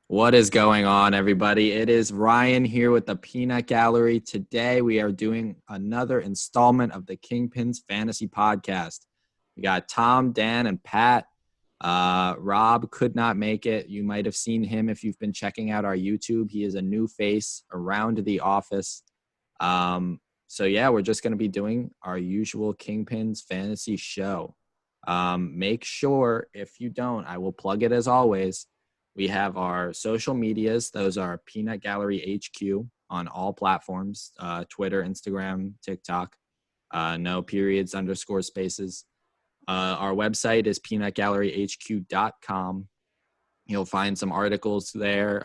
What is going on, everybody? It is Ryan here with the Peanut Gallery. Today, we are doing another installment of the Kingpins Fantasy Podcast. We got Tom, Dan, and Pat. Rob could not make it. You might have seen him if you've been checking out our YouTube. He is a new face around the office. We're just going to be doing our usual Kingpins Fantasy show. Make sure, if you don't, I will plug it as always. We have our social medias. Those are Peanut Gallery HQ on all platforms, Twitter, Instagram, TikTok, no periods, underscore spaces. Our website is peanutgalleryhq.com. You'll find some articles there.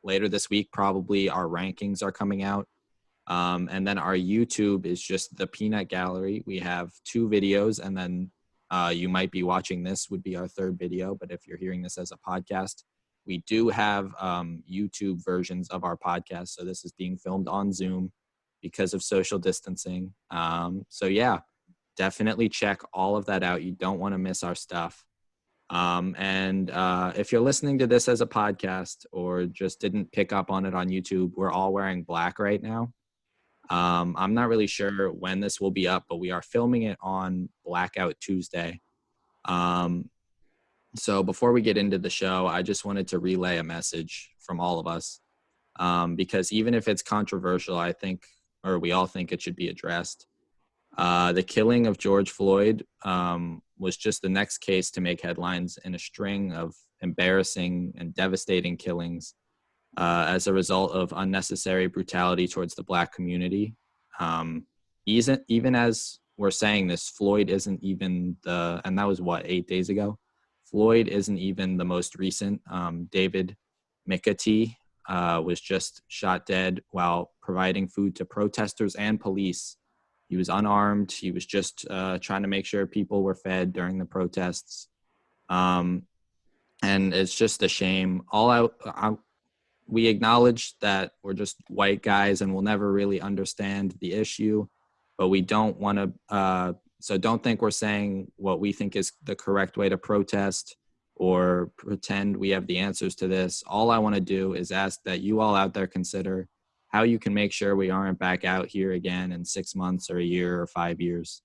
Later this week, probably our rankings are coming out. And then our YouTube is just the Peanut Gallery. We have 2 videos, and then you might be watching this would be our 3rd video, but if you're hearing this as a podcast, we do have YouTube versions of our podcast. So this is being filmed on Zoom because of social distancing. Definitely check all of that out. You don't want to miss our stuff. If you're listening to this as a podcast or just didn't pick up on it on YouTube, we're all wearing black right now. I'm not really sure when this will be up, but we are filming it on Blackout Tuesday. So before we get into the show, I just wanted to relay a message from all of us, because even if it's controversial, we all think it should be addressed. The killing of George Floyd was just the next case to make headlines in a string of embarrassing and devastating killings as a result of unnecessary brutality towards the Black community. Even as we're saying this, Floyd isn't even and that was 8 days ago? Floyd isn't even the most recent. David McAtee was just shot dead while providing food to protesters and police. He was unarmed. He was just trying to make sure people were fed during the protests. And it's just a shame. We acknowledge that we're just white guys and we'll never really understand the issue, but we don't want to, so don't think we're saying what we think is the correct way to protest or pretend we have the answers to this. All I want to do is ask that you all out there consider how you can make sure we aren't back out here again in 6 months or a year or 5 years,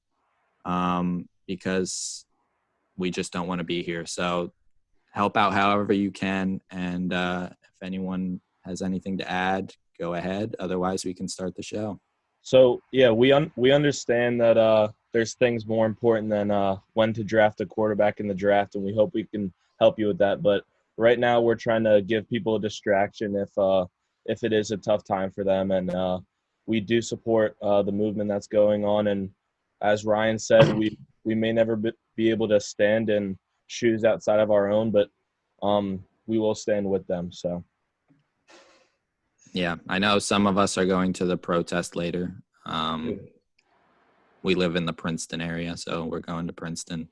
because we just don't want to be here. So help out however you can, and if anyone has anything to add, go ahead. Otherwise, we can start the show. So, yeah, we understand that there's things more important than when to draft a quarterback in the draft, and we hope we can help you with that. But right now, we're trying to give people a distraction if it is a tough time for them, and we do support the movement that's going on. And as Ryan said, we may never be able to stand in shoes outside of our own, but we will stand with them. So yeah, I know some of us are going to the protest later. We live in the Princeton area, so we're going to Princeton.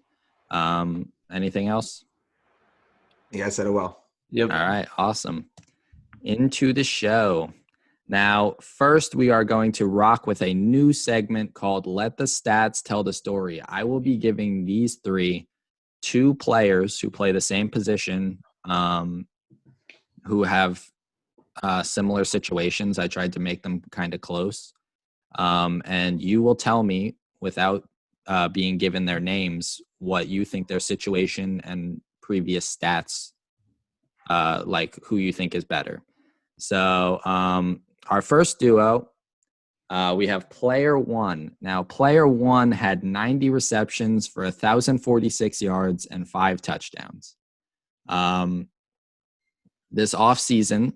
Anything else? Yeah, I said it well. Yep. All right, awesome. Into the show. Now, first, we are going to rock with a new segment called Let the Stats Tell the Story. I will be giving these 2 players who play the same position, who have similar situations. I tried to make them kind of close. And you will tell me, without being given their names, what you think their situation and previous stats, like who you think is better. So our first duo, we have player 1. Now, player 1 had 90 receptions for 1,046 yards and 5 touchdowns. This offseason,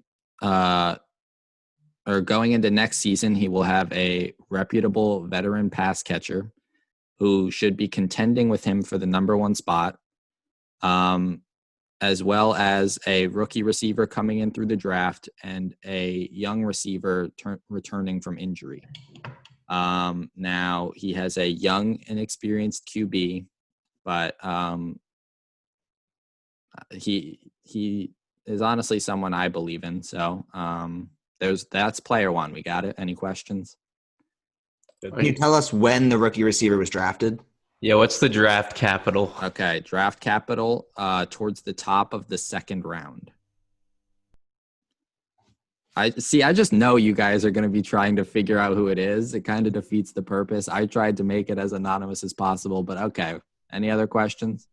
or going into next season, he will have a reputable veteran pass catcher who should be contending with him for the number 1 spot, as well as a rookie receiver coming in through the draft and a young receiver returning from injury. Now, he has a young, inexperienced QB, but he is honestly someone I believe in. So that's player 1. We got it. Any questions? Can you tell us when the rookie receiver was drafted? Yeah, what's the draft capital? Okay, draft capital towards the top of the 2nd round. I just know you guys are going to be trying to figure out who it is. It kind of defeats the purpose. I tried to make it as anonymous as possible, but okay. Any other questions?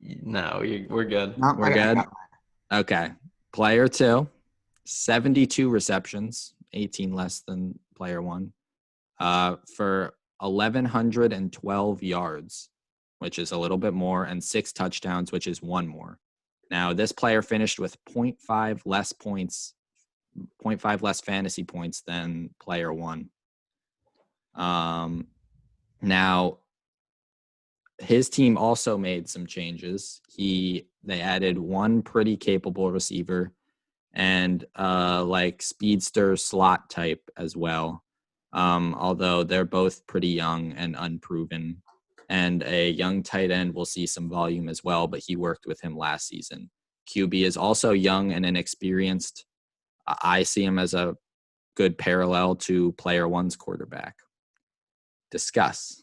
No, we're good. No, We're good. Okay. Player 2, 72 receptions, 18 less than player 1, for 1,112 yards, which is a little bit more, and 6 touchdowns, which is 1 more. Now, this player finished with 0.5 less points, 0.5 less fantasy points than player 1. Now, his team also made some changes. They added one pretty capable receiver and like speedster slot type as well. Although they're both pretty young and unproven. And a young tight end will see some volume as well, but he worked with him last season. QB is also young and inexperienced. I see him as a good parallel to player 1's quarterback. Discuss.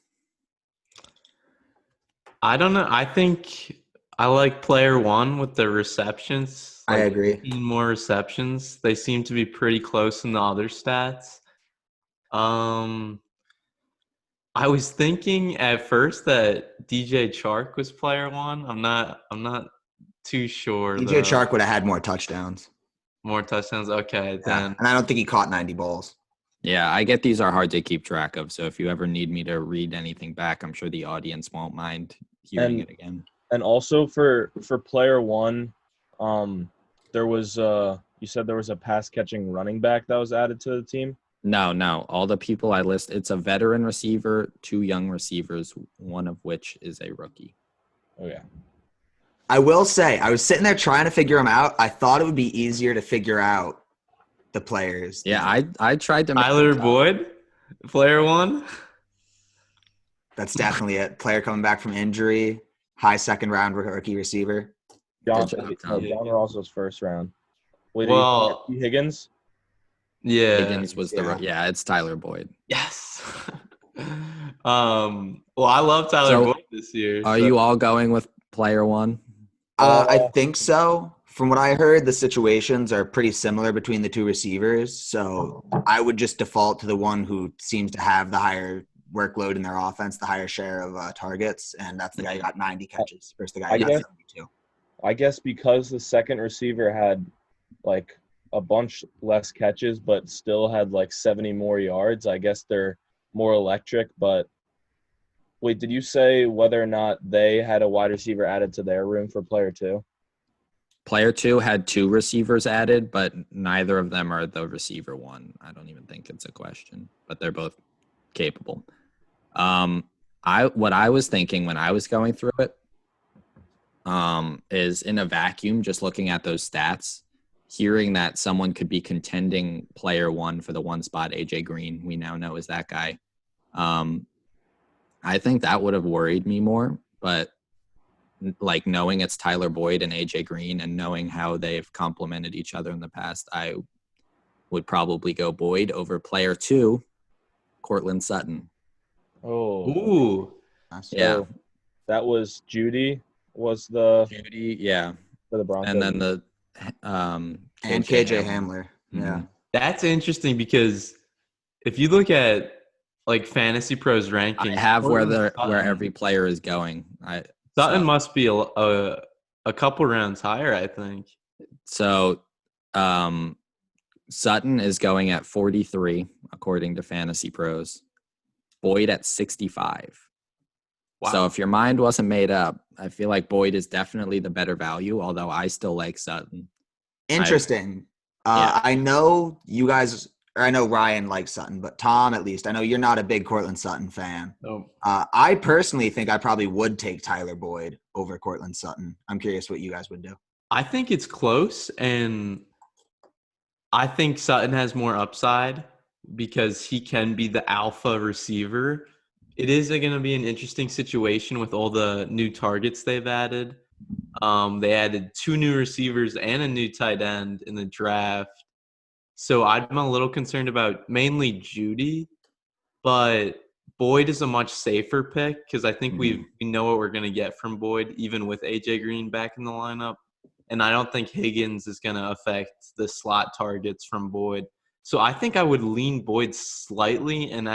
I don't know. I think I like player 1 with the receptions. I agree. 18 more receptions. They seem to be pretty close in the other stats. I was thinking at first that DJ Chark was player 1. I'm not too sure. DJ though. Chark would have had more touchdowns. More touchdowns. Okay, Yeah. then. And I don't think he caught 90 balls. Yeah, I get these are hard to keep track of. So if you ever need me to read anything back, I'm sure the audience won't mind hearing it again. And also for player 1, there was you said there was a pass catching running back that was added to the team. No. All the people I list, it's a veteran receiver, 2 young receivers, one of which is a rookie. Oh yeah. I will say, I was sitting there trying to figure them out. I thought it would be easier to figure out the players. Yeah, I tried to. Tyler Boyd, player 1. That's definitely it. Player coming back from injury, high second round rookie receiver. John Tom. Ross's first round. Wait, Well, Higgins? Yeah. Higgins was it's Tyler Boyd. Yes. Well, I love Tyler Boyd this year. Are you all going with player 1? I think so. From what I heard, the situations are pretty similar between the 2 receivers. So I would just default to the one who seems to have the higher workload in their offense, the higher share of targets. And that's the guy who got 90 catches versus the guy who got 72. I guess because the second receiver had like a bunch less catches, but still had like 70 more yards, I guess they're more electric. But wait, did you say whether or not they had a wide receiver added to their room for player 2? Player 2 had 2 receivers added, but neither of them are the receiver 1. I don't even think it's a question, but they're both capable. What I was thinking when I was going through it is in a vacuum, just looking at those stats, hearing that someone could be contending player 1 for the 1 spot, AJ Green, we now know is that guy. I think that would have worried me more, but like knowing it's Tyler Boyd and AJ Green and knowing how they've complemented each other in the past, I would probably go Boyd over player 2, Cortland Sutton. Oh. Ooh. So Yeah. That was Judy for the Broncos. And then the and KJ Hamler. Yeah. Mm-hmm. That's interesting because if you look at like Fantasy Pros rankings, I have where every player is going. Sutton must be a couple rounds higher, I think. So Sutton is going at 43, according to Fantasy Pros. Boyd at 65. Wow. So if your mind wasn't made up, I feel like Boyd is definitely the better value, although I still like Sutton. Interesting. I know you guys, or I know Ryan likes Sutton, but Tom, at least, I know you're not a big Cortland Sutton fan. No. I personally think I probably would take Tyler Boyd over Cortland Sutton. I'm curious what you guys would do. I think it's close, and I think Sutton has more upside because he can be the alpha receiver. It is going to be an interesting situation with all the new targets they've added. They added 2 new receivers and a new tight end in the draft. So I'm a little concerned about mainly Judy, but Boyd is a much safer pick because I think we know what we're going to get from Boyd, even with AJ Green back in the lineup. and I don't think Higgins is going to affect the slot targets from Boyd. So I think I would lean Boyd slightly, and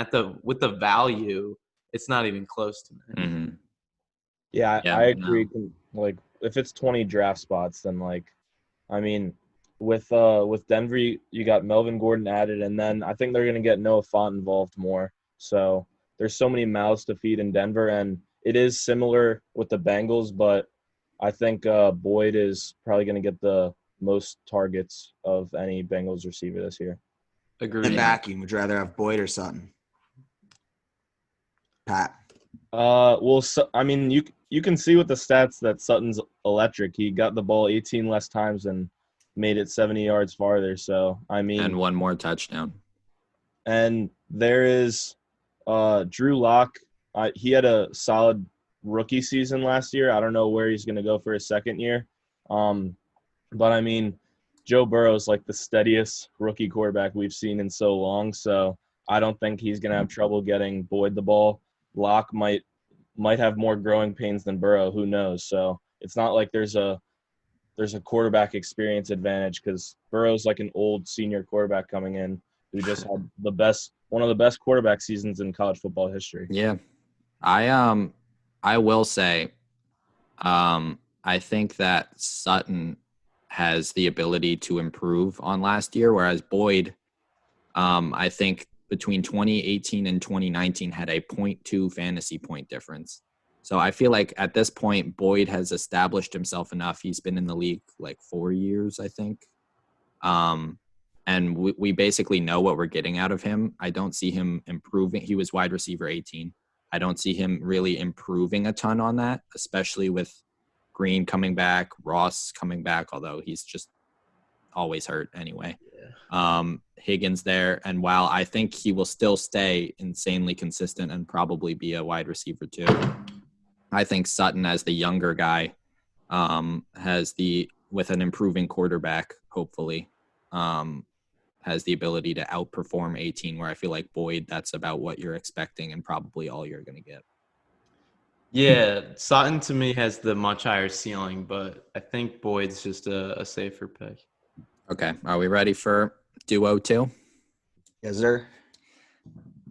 with the value, it's not even close to me. Mm-hmm. Yeah, Yeah, I agree. no. Like, if it's 20 draft spots, then I mean, with Denver, you got Melvin Gordon added, and then I think they're gonna get Noah Font involved more. So there's so many mouths to feed in Denver, and it is similar with the Bengals, but I think Boyd is probably gonna get the most targets of any Bengals receiver this year. In Agreed. vacuum, would you rather have Boyd or Sutton? Pat. Well, so, I mean, you can see with the stats that Sutton's electric. He got the ball 18 less times and made it 70 yards farther. So I mean, And one more touchdown. and there is Drew Lock. He had a solid rookie season last year. I don't know where he's going to go for his second year. But I mean, Joe Burrow's like the steadiest rookie quarterback we've seen in so long. So I don't think he's going to have trouble getting Boyd the ball. Lock might have more growing pains than Burrow. Who knows? So it's not like there's a quarterback experience advantage because Burrow's like an old senior quarterback coming in who just had one of the best quarterback seasons in college football history. Yeah. I will say, I think that Sutton has the ability to improve on last year, whereas Boyd, I think between 2018 and 2019 had a 0.2 fantasy point difference. So I feel like at this point, Boyd has established himself enough. He's been in the league like 4 years, I think. And we basically know what we're getting out of him. I don't see him improving. He was wide receiver 18. I don't see him really improving a ton on that, especially with Green coming back, Ross coming back, although he's just always hurt anyway. Higgins there. And while I think he will still stay insanely consistent and probably be a wide receiver too, I think Sutton as the younger guy with an improving quarterback, hopefully, has the ability to outperform 18, where I feel like Boyd, that's about what you're expecting and probably all you're going to get. Yeah, Sutton to me has the much higher ceiling, but I think Boyd's just a safer pick. Okay. Are we ready for duo 2? Yes, sir.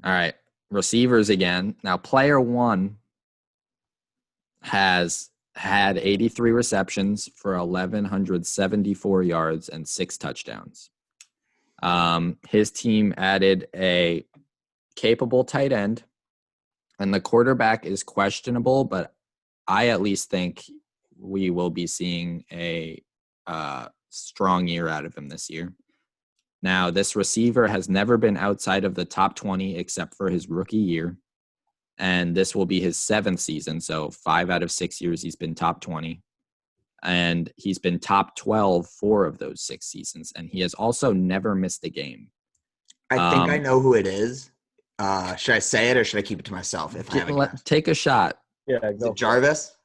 All right. Receivers again. Now, player 1 has had 83 receptions for 1,174 yards and 6 touchdowns. His team added a capable tight end, and the quarterback is questionable, but I at least think we will be seeing a strong year out of him this year. Now, this receiver has never been outside of the top 20 except for his rookie year, and this will be his 7th season, so 5 out of 6 years he's been top 20. And he's been top 12 4 of those 6 seasons, and he has also never missed a game. I think I know who it is. Should I say it or should I keep it to myself if I have a guess? Take a shot. Yeah, Is it Jarvis?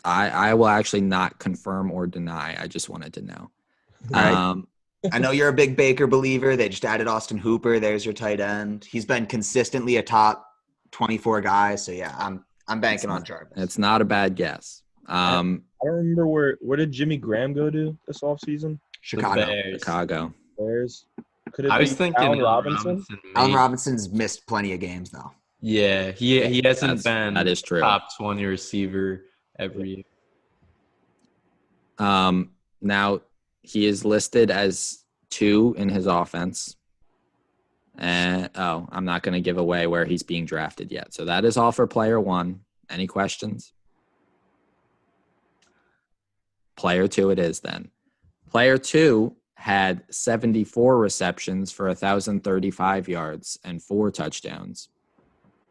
I will actually not confirm or deny. I just wanted to know. All right. I know you're a big Baker believer. They just added Austin Hooper. There's your tight end. He's been consistently a top 24 guy. So yeah, I'm banking on Jarvis. It's not a bad guess. I don't remember where did Jimmy Graham go to this offseason? Chicago. Bears. Could it I was be thinking Allen Robinson? Allen Robinson's missed plenty of games though. Yeah, he hasn't been that is true. Top 20 receiver every year. Now he is listed as 2 in his offense. And I'm not going to give away where he's being drafted yet. So that is all for player 1. Any questions? Player 2 it is then. Player 2 had 74 receptions for 1,035 yards and 4 touchdowns.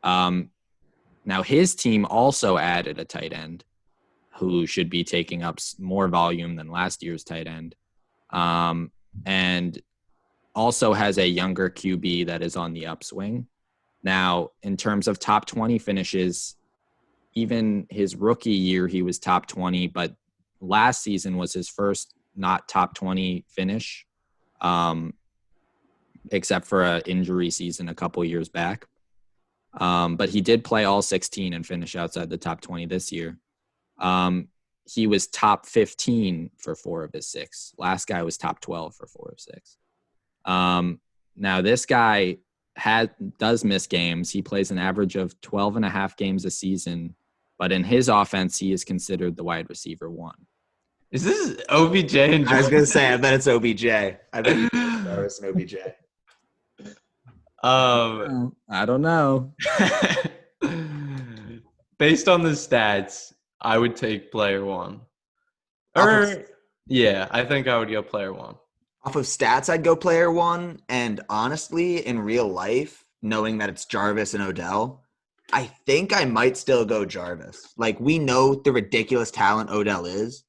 Now his team also added a tight end who should be taking up more volume than last year's tight end. And also has a younger QB that is on the upswing. Now, in terms of top 20 finishes, even his rookie year, he was top 20, but last season was his first not top 20 finish, except for an injury season a couple years back. But he did play all 16 and finish outside the top 20 this year. he was top 15 for 4 of his 6. Last guy was top 12 for 4 of 6. Now this guy does miss games. He plays an average of 12 and a half games a season, but in his offense, he is considered the wide receiver 1. Is this OBJ and I was gonna Jarvis? say, I bet it's OBJ. I bet you Jarvis and OBJ. I don't know. Based on the stats, I would take player 1. Yeah, I think I would go player 1. Off of stats, I'd go player 1. And honestly, in real life, knowing that it's Jarvis and Odell, I think I might still go Jarvis. Like, we know the ridiculous talent Odell is,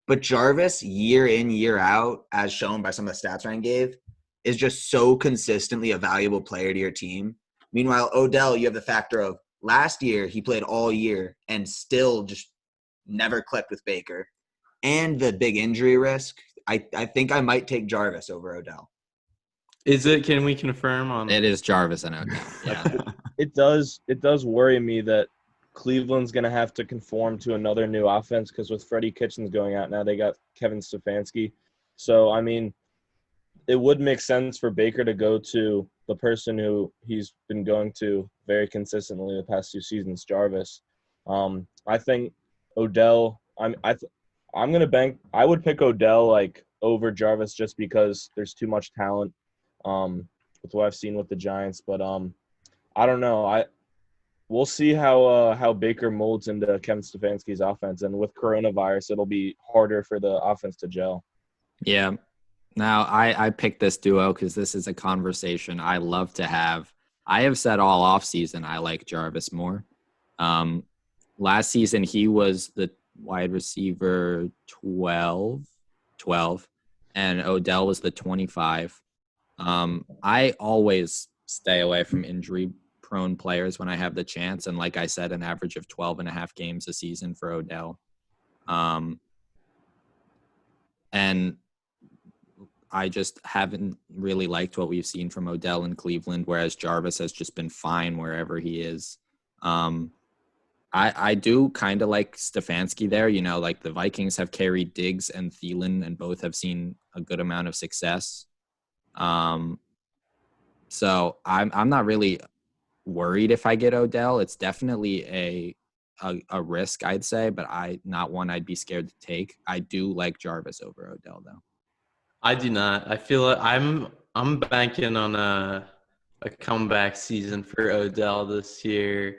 but Jarvis, year in, year out, as shown by some of the stats Ryan gave, is just so consistently a valuable player to your team. Meanwhile, Odell, you have the factor of last year, he played all year and still just never clicked with Baker. And the big injury risk. I think I might take Jarvis over Odell. Is it? Can we confirm on It is Jarvis and Odell. Yeah. It does worry me that Cleveland's going to have to conform to another new offense because with Freddie Kitchens going out now, they got Kevin Stefanski. So, I mean, it would make sense for Baker to go to the person who he's been going to very consistently the past 2 seasons, Jarvis. I think Odell. I'm gonna bank. I would pick Odell like over Jarvis just because there's too much talent. With what I've seen with the Giants, but I don't know. We'll see how Baker molds into Kevin Stefanski's offense, and with coronavirus, it'll be harder for the offense to gel. Yeah. Now, I picked this duo because this is a conversation I love to have. I have said all offseason I like Jarvis more. Last season, he was the wide receiver 12, and Odell was the 25. I always stay away from injury-prone players when I have the chance, and like I said, an average of 12 and a half games a season for Odell. And I just haven't really liked what we've seen from Odell in Cleveland, whereas Jarvis has just been fine wherever he is. I do kind of like Stefanski there. You know, like the Vikings have carried Diggs and Thielen, and both have seen a good amount of success. So I'm not really worried if I get Odell. It's definitely a risk, I'd say, but not one I'd be scared to take. I do like Jarvis over Odell, though. I do not. I feel like I'm banking on a comeback season for Odell this year.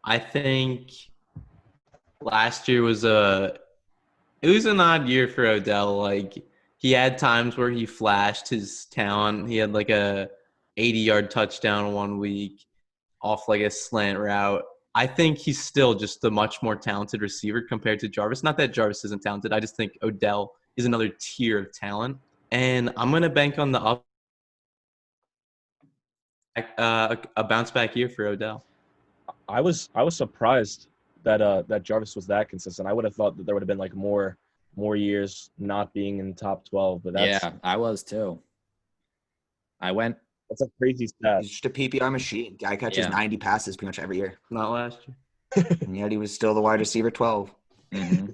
I think last year was an odd year for Odell. Like he had times where he flashed his talent. He had like a 80-yard touchdown one week off like a slant route. I think he's still just a much more talented receiver compared to Jarvis. Not that Jarvis isn't talented. I just think Odell is another tier of talent. And I'm going to bank on the a bounce back year for Odell. I was surprised that Jarvis was that consistent. I would have thought that there would have been like more years not being in top 12, but that's I was too. That's a crazy stat. He's just a PPR machine. Guy catches 90 passes pretty much every year. Not last year. And yet he was still the wide receiver 12. Mm-hmm.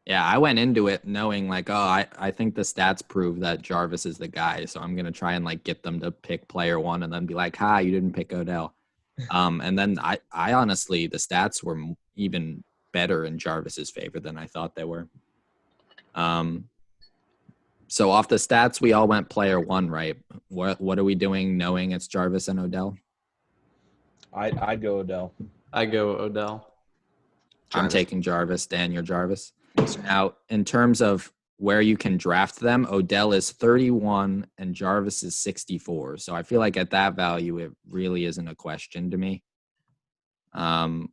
Yeah, I went into it knowing like, I think the stats prove that Jarvis is the guy, so I'm gonna try and like get them to pick player 1, and then be like, "Ha, you didn't pick Odell." And then I honestly, the stats were even better in Jarvis's favor than I thought they were. So off the stats, we all went player 1, right? What are we doing knowing it's Jarvis and Odell? I'd go Odell. I go Odell. I'm taking Jarvis. Dan, you're Jarvis. Now, in terms of where you can draft them, Odell is 31 and Jarvis is 64. So I feel like at that value, it really isn't a question to me,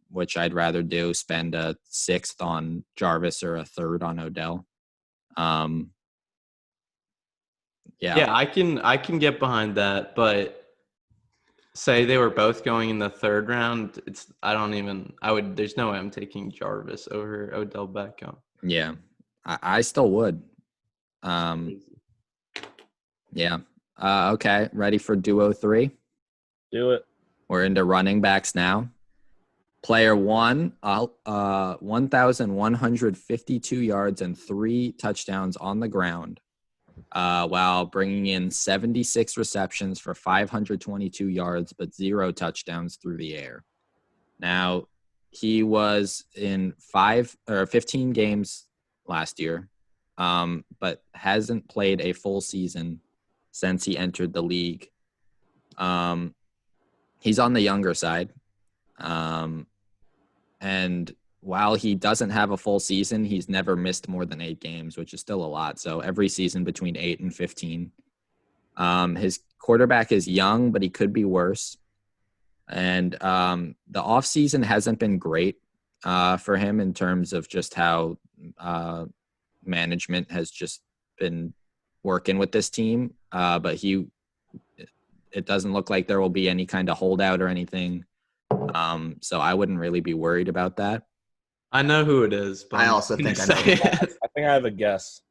which I'd rather do, spend a 6th on Jarvis or a 3rd on Odell. Yeah, I can get behind that, but say they were both going in the 3rd round, there's no way I'm taking Jarvis over Odell Beckham. Yeah, I still would. Yeah. Okay, ready for duo 3? Do it. We're into running backs now. Player 1, 1,152 yards and 3 touchdowns on the ground, while bringing in 76 receptions for 522 yards, but 0 touchdowns through the air. Now, he was in 15 games last year, but hasn't played a full season since he entered the league. He's on the younger side. And while he doesn't have a full season, he's never missed more than 8 games, which is still a lot. So every season between 8 and 15. His quarterback is young, but he could be worse. And the offseason hasn't been great for him in terms of just how management has just been working with this team. But it doesn't look like there will be any kind of holdout or anything. So I wouldn't really be worried about that. I know who it is, but I also think I know. I think I have a guess.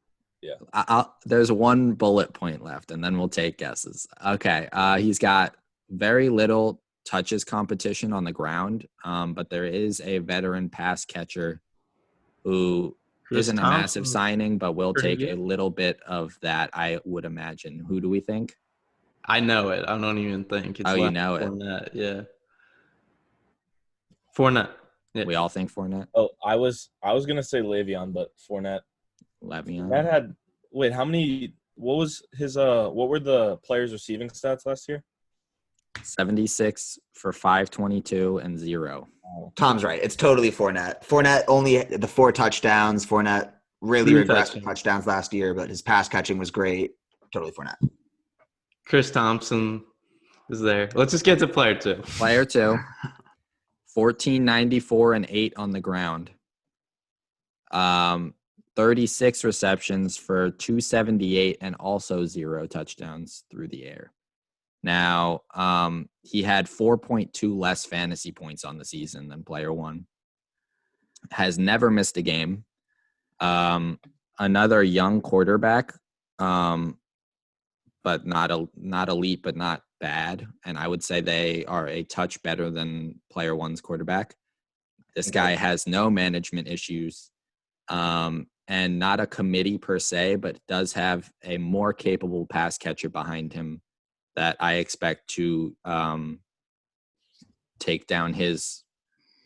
Yeah. There's one bullet point left, and then we'll take guesses. Okay. He's got very little touches competition on the ground, but there is a veteran pass catcher who isn't a massive signing, but will take a little bit of that, I would imagine. Who do we think? I know it. I don't even think. It's you know it. Fournette. Yeah. Fournette. Yeah. We all think Fournette. Oh, I was gonna say Le'Veon, but Fournette. Le'Veon. That had how many? What was his? What were the players' receiving stats last year? 76 for 522 and 0. Tom's right. It's totally Fournette. Fournette only the 4 touchdowns. Fournette really regressed with touchdowns last year, but his pass catching was great. Totally Fournette. Chris Thompson is there. Let's just get to player 2. Player 2. 1494 and 8 on the ground. 36 receptions for 278 and also 0 touchdowns through the air. Now, he had 4.2 less fantasy points on the season than player 1. Has never missed a game. Another young quarterback, but not elite, but not bad. And I would say they are a touch better than player 1's quarterback. This guy has no management issues, and not a committee per se, but does have a more capable pass catcher behind him that I expect to take down his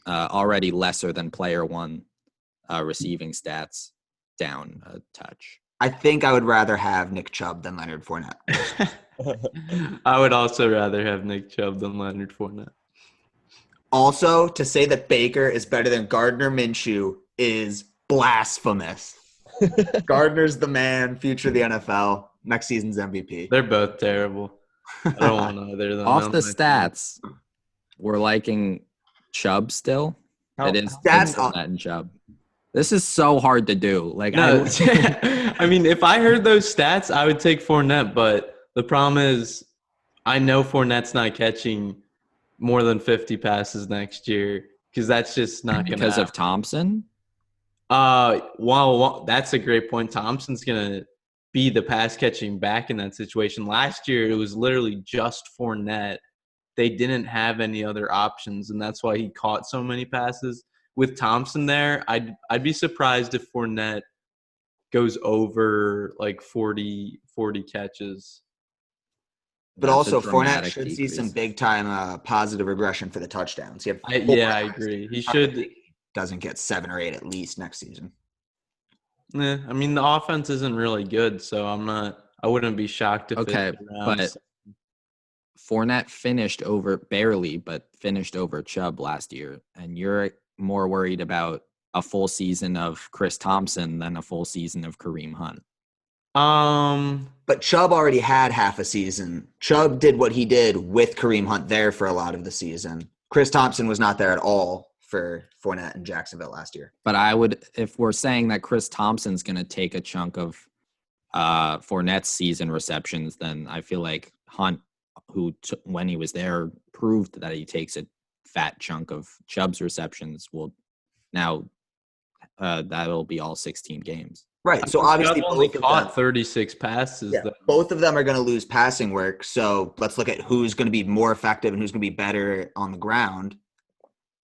already lesser than player 1 receiving stats down a touch. I think I would rather have Nick Chubb than Leonard Fournette. I would also rather have Nick Chubb than Leonard Fournette. Also, to say that Baker is better than Gardner Minshew is blasphemous. Gardner's the man, future of the NFL, next season's MVP. They're both terrible. I don't want either of them. Off the stats, we're liking Chubb still. It is Fournette and Chubb. This is so hard to do. Like, no, I mean, if I heard those stats, I would take Fournette. But the problem is, I know Fournette's not catching more than 50 passes next year because that's just not going to because of Thompson. Well, that's a great point. Thompson's going to be the pass catching back in that situation. Last year, it was literally just Fournette. They didn't have any other options, and that's why he caught so many passes. With Thompson there, I'd be surprised if Fournette goes over like 40 catches. But That's also, a Fournette dramatic should see decrease. some big-time positive regression for the touchdowns. I agree. He should. Doesn't get 7 or 8 at least next season. I mean, the offense isn't really good, so I wouldn't be shocked if but Fournette finished over Chubb last year, and you're more worried about a full season of Chris Thompson than a full season of Kareem Hunt. But Chubb already had half a season. Chubb did what he did with Kareem Hunt there for a lot of the season. Chris Thompson was not there at all for Fournette in Jacksonville last year. But if we're saying that Chris Thompson's going to take a chunk of Fournette's season receptions, then I feel like Hunt, who when he was there proved that he takes a fat chunk of Chubb's receptions, will now that'll be all 16 games. Right. So obviously only caught 36 passes. Yeah, both of them are going to lose passing work. So let's look at who's going to be more effective and who's going to be better on the ground.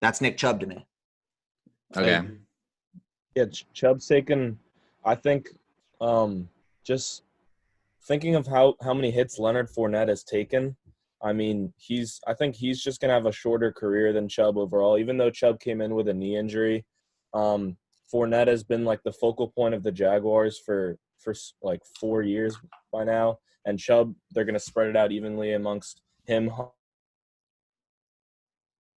That's Nick Chubb to me. Okay. Yeah, Chubb's taken. I think, just thinking of how many hits Leonard Fournette has taken. I mean, I think he's just gonna have a shorter career than Chubb overall. Even though Chubb came in with a knee injury, Fournette has been like the focal point of the Jaguars for like 4 years by now. And Chubb, they're gonna spread it out evenly amongst him,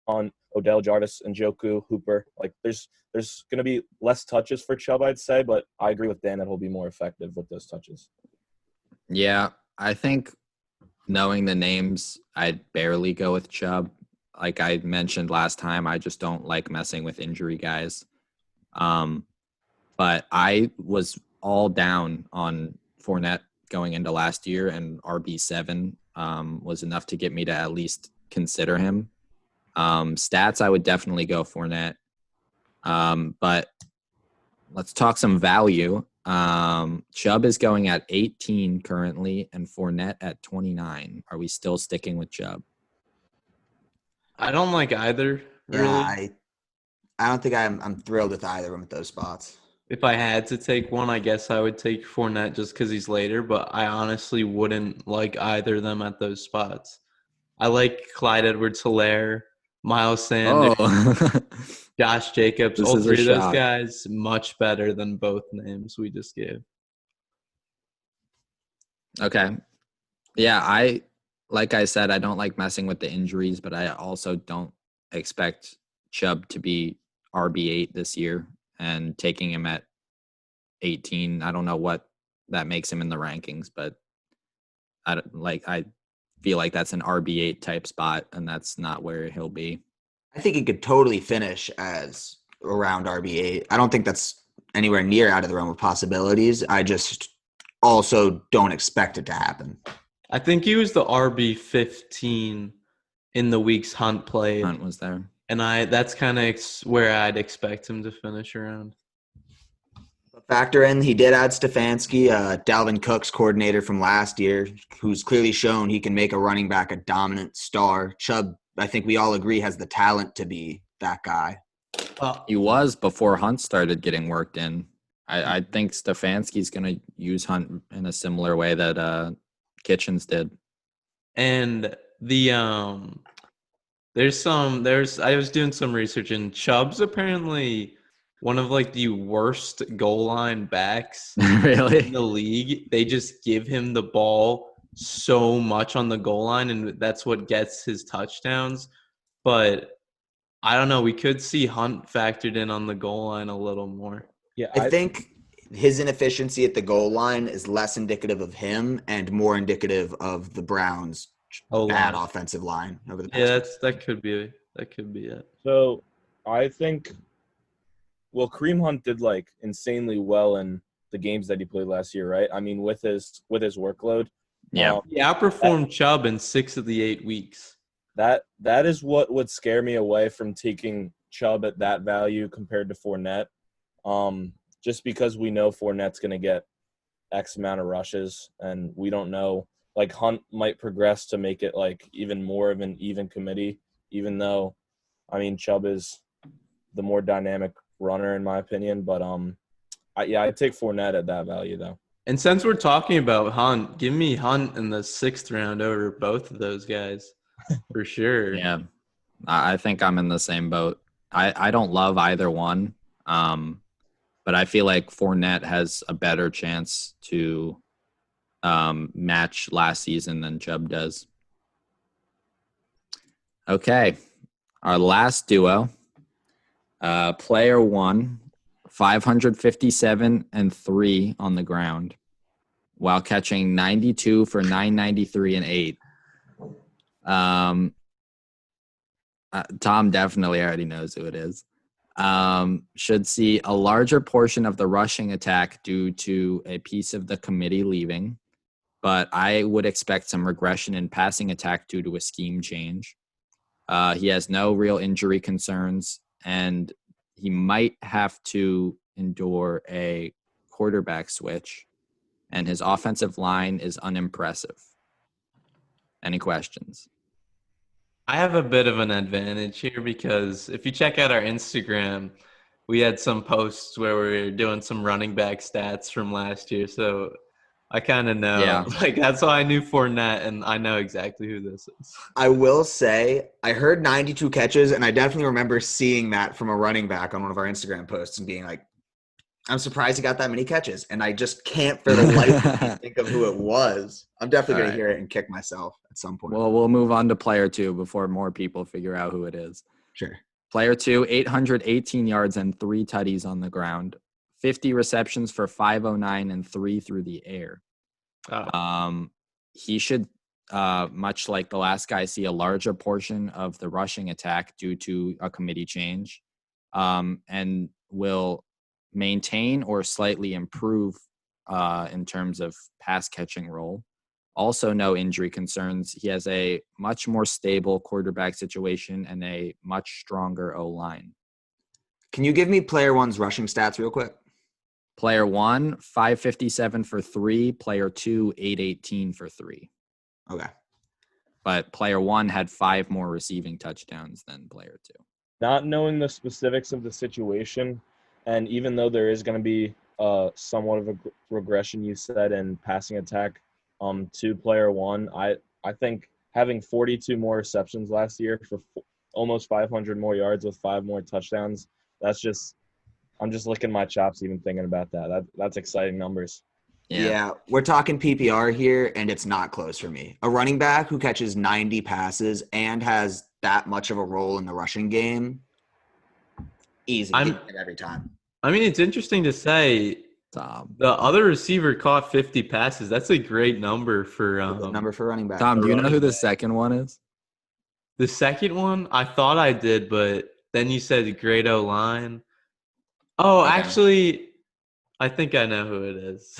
on Odell, Jarvis, and Njoku, Hooper. Like there's going to be less touches for Chubb, I'd say, but I agree with Dan that he'll be more effective with those touches. Yeah, I think knowing the names, I'd barely go with Chubb. Like I mentioned last time, I just don't like messing with injury guys. But I was all down on Fournette going into last year, and RB7 was enough to get me to at least consider him. Stats, I would definitely go Fournette. But let's talk some value. Chubb is going at 18 currently and Fournette at 29. Are we still sticking with Chubb? I don't like either, really. Yeah, I don't think I'm thrilled with either of them at those spots. If I had to take one, I guess I would take Fournette just because he's later, but I honestly wouldn't like either of them at those spots. I like Clyde Edwards-Helaire, Miles Sanders, Oh, Josh Jacobs. This All is a three of those shock. guys much better than both names we just gave. okay. Yeah, like I said, I don't like messing with the injuries, but I also don't expect Chubb to be RB8 this year, and taking him at 18. I don't know what that makes him in the rankings, but I feel like that's an RB8 type spot, and that's not where he'll be. I think he could totally finish as around RB8. I don't think that's anywhere near out of the realm of possibilities. I just also don't expect it to happen. I think he was the RB15 in the weeks Hunt played, Hunt was there. and that's kind of where I'd expect him to finish around. Factor in, he did add Stefanski, Dalvin Cook's coordinator from last year, who's clearly shown he can make a running back a dominant star. Chubb, I think we all agree, has the talent to be that guy. He was before Hunt started getting worked in. I think Stefanski's going to use Hunt in a similar way that Kitchens did. And I was doing some research, and Chubb's apparently one of like the worst goal line backs in Really? the league. They just give him the ball so much on the goal line, and that's what gets his touchdowns. But I don't know. We could see Hunt factored in on the goal line a little more. Yeah, I think his inefficiency at the goal line is less indicative of him and more indicative of the Browns' bad offensive line over the past. Yeah, that could be it. So I think, well, Kareem Hunt did like insanely well in the games that he played last year, right? I mean, with his workload. Yeah. He outperformed Chubb in 6 of the 8 weeks. That is what would scare me away from taking Chubb at that value compared to Fournette. Just because we know Fournette's going to get X amount of rushes, and we don't know. Like Hunt might progress to make it like even more of an even committee, even though, I mean, Chubb is the more dynamic runner in my opinion. But I'd take Fournette at that value though. And since we're talking about Hunt, give me Hunt in the 6th round over both of those guys for sure. Yeah. I think I'm in the same boat. I don't love either one. But I feel like Fournette has a better chance to match last season than Chubb does. Okay. Our last duo. Player 1, 557 and 3 on the ground, while catching 92 for 993 and 8. Tom definitely already knows who it is. Should see a larger portion of the rushing attack due to a piece of the committee leaving, but I would expect some regression in passing attack due to a scheme change. He has no real injury concerns, and he might have to endure a quarterback switch, and his offensive line is unimpressive. Any questions? I have a bit of an advantage here because if you check out our Instagram, we had some posts where we were doing some running back stats from last year. So I kind of know. Yeah. Like, that's why I knew Fournette, and I know exactly who this is. I will say I heard 92 catches, and I definitely remember seeing that from a running back on one of our Instagram posts and being like, I'm surprised he got that many catches. And I just can't for the life of me think of who it was. I'm definitely All going right. to hear it and kick myself at some point. Well, we'll move on to player 2 before more people figure out who it is. Sure. Player 2, 818 yards and 3 tutties on the ground, 50 receptions for 509 and 3 through the air. He should, much like the last guy, see a larger portion of the rushing attack due to a committee change, and will maintain or slightly improve in terms of pass catching role. Also, no injury concerns. He has a much more stable quarterback situation and a much stronger O-line. Can you give me player 1's rushing stats real quick? Player 1, 557 for 3. Player 2, 818 for 3. Okay. But player 1 had 5 more receiving touchdowns than player 2. Not knowing the specifics of the situation, and even though there is going to be somewhat of a regression, you said, in passing attack to player 1, I think having 42 more receptions last year for almost 500 more yards with 5 more touchdowns, I'm just licking my chops even thinking about that. That's exciting numbers. Yeah, we're talking PPR here, and it's not close for me. A running back who catches 90 passes and has that much of a role in the rushing game, easy every time. I mean, it's interesting to say the other receiver caught 50 passes. That's a great number for number for running back. Tom, do you know who the second one is? The second one, I thought I did, but then you said great O-line. Oh, Okay. actually, I think I know who it is.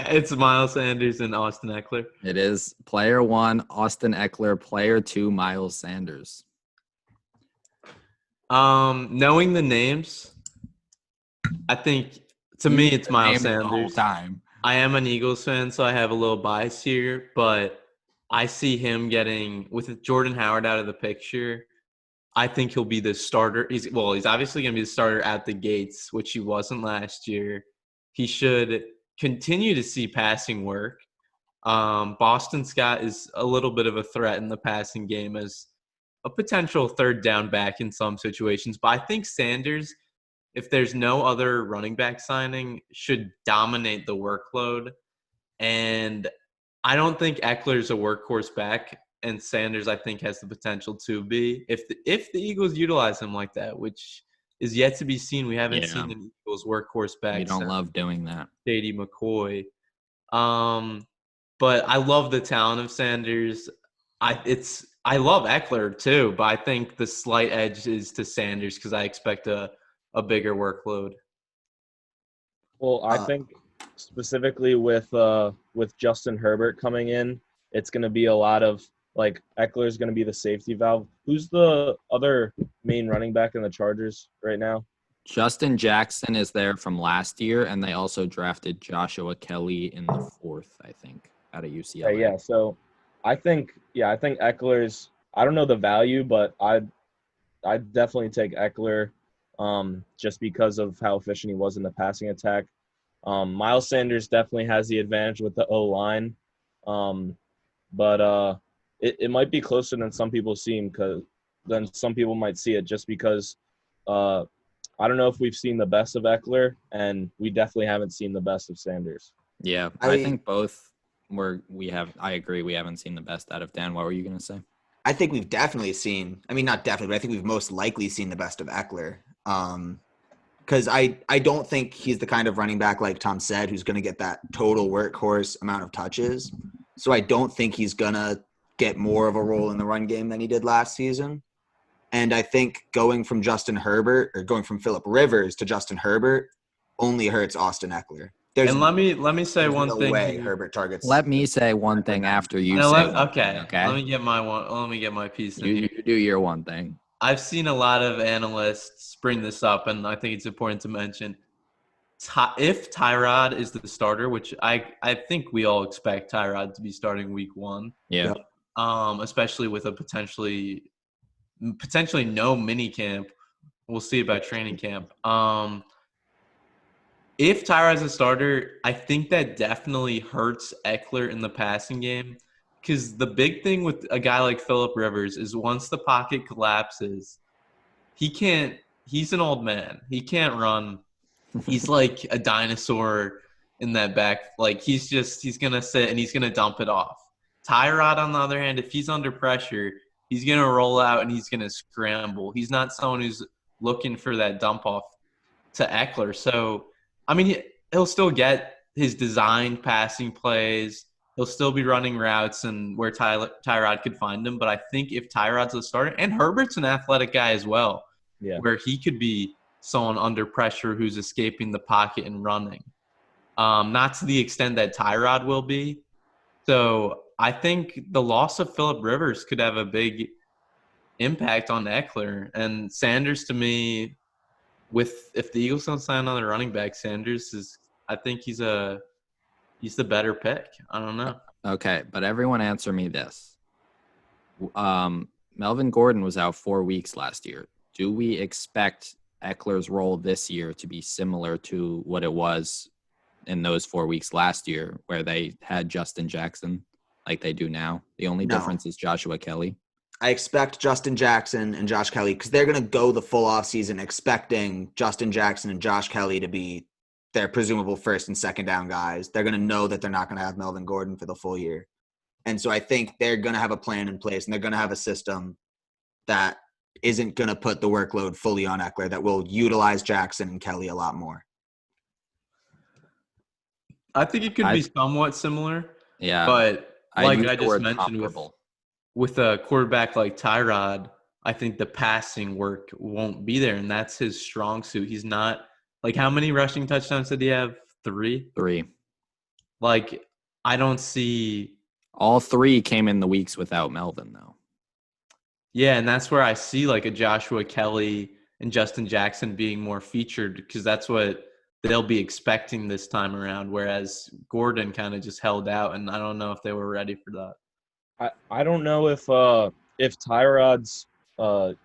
It's Miles Sanders and Austin Eckler. It is player 1, Austin Eckler, player 2, Miles Sanders. Knowing the names, I think to me it's Miles Sanders. The whole time. I am an Eagles fan, so I have a little bias here, but I see him getting, with Jordan Howard out of the picture, I think he'll be the starter. He's obviously going to be the starter at the gates, which he wasn't last year. He should continue to see passing work. Boston Scott is a little bit of a threat in the passing game as a potential third down back in some situations. But I think Sanders, if there's no other running back signing, should dominate the workload. And I don't think Eckler's a workhorse back, and Sanders, I think, has the potential to be. If the Eagles utilize him like that, which is yet to be seen. We haven't seen an Eagles workhorse back. We don't love doing that. Shady McCoy. But I love the talent of Sanders. I love Eckler too, but I think the slight edge is to Sanders because I expect a bigger workload. Well, I think specifically with Justin Herbert coming in, it's going to be a lot of, like, Eckler's going to be the safety valve. Who's the other main running back in the Chargers right now? Justin Jackson is there from last year, and they also drafted Joshua Kelly in the 4th, I think, out of UCLA. Yeah. So I think Eckler's, I don't know the value, but I'd definitely take Eckler just because of how efficient he was in the passing attack. Miles Sanders definitely has the advantage with the O-line, but it might be closer than some people seem, than some people might see it, just because I don't know if we've seen the best of Eckler, and we definitely haven't seen the best of Sanders. Yeah, I think both I agree we haven't seen the best out of Dan. What were you going to say? I think we've definitely seen, I mean, not definitely, but I think we've most likely seen the best of Eckler. Because I don't think he's the kind of running back, like Tom said, who's going to get that total workhorse amount of touches. So I don't think he's going to get more of a role in the run game than he did last season. And I think going from Phillip Rivers to Justin Herbert only hurts Austin Eckler. And let me say one thing. Herbert targets. Let me say one thing after you say one thing, okay? Let me get my piece in here. You do your one thing. I've seen a lot of analysts bring this up, and I think it's important to mention. If Tyrod is the starter, which I think we all expect Tyrod to be starting week 1. Yeah. Especially with a potentially potentially no mini camp. We'll see about training camp. If Tyrod's a starter, I think that definitely hurts Eckler in the passing game, because the big thing with a guy like Phillip Rivers is once the pocket collapses, he's an old man. He can't run. He's like a dinosaur in that back. Like he's going to sit and he's going to dump it off. Tyrod, on the other hand, if he's under pressure, he's going to roll out and he's going to scramble. He's not someone who's looking for that dump off to Eckler. So, I mean, he'll still get his designed passing plays. He'll still be running routes and where Tyrod could find him. But I think if Tyrod's the starter, and Herbert's an athletic guy as well, where he could be someone under pressure who's escaping the pocket and running. Not to the extent that Tyrod will be. So I think the loss of Phillip Rivers could have a big impact on Eckler. And Sanders, to me, if the Eagles don't sign another running back, I think he's the better pick. I don't know. Okay, but everyone answer me this. Melvin Gordon was out 4 weeks last year. Do we expect Eckler's role this year to be similar to what it was in those 4 weeks last year, where they had Justin Jackson like they do now? The only difference is Joshua Kelly. I expect Justin Jackson and Josh Kelly, because they're going to go the full offseason expecting Justin Jackson and Josh Kelly to be their presumable first and second down guys. They're going to know that they're not going to have Melvin Gordon for the full year. And so I think they're going to have a plan in place, and they're going to have a system that isn't going to put the workload fully on Eckler, that will utilize Jackson and Kelly a lot more. I think it could be somewhat similar. Yeah. But like I just mentioned comparable. with a quarterback like Tyrod, I think the passing work won't be there, and that's his strong suit. He's not – like, how many rushing touchdowns did he have? 3? 3. Like, I don't see – all 3 came in the weeks without Melvin, though. Yeah, and that's where I see, like, a Joshua Kelly and Justin Jackson being more featured, because that's what they'll be expecting this time around, whereas Gordon kind of just held out, and I don't know if they were ready for that. I don't know if Tyrod's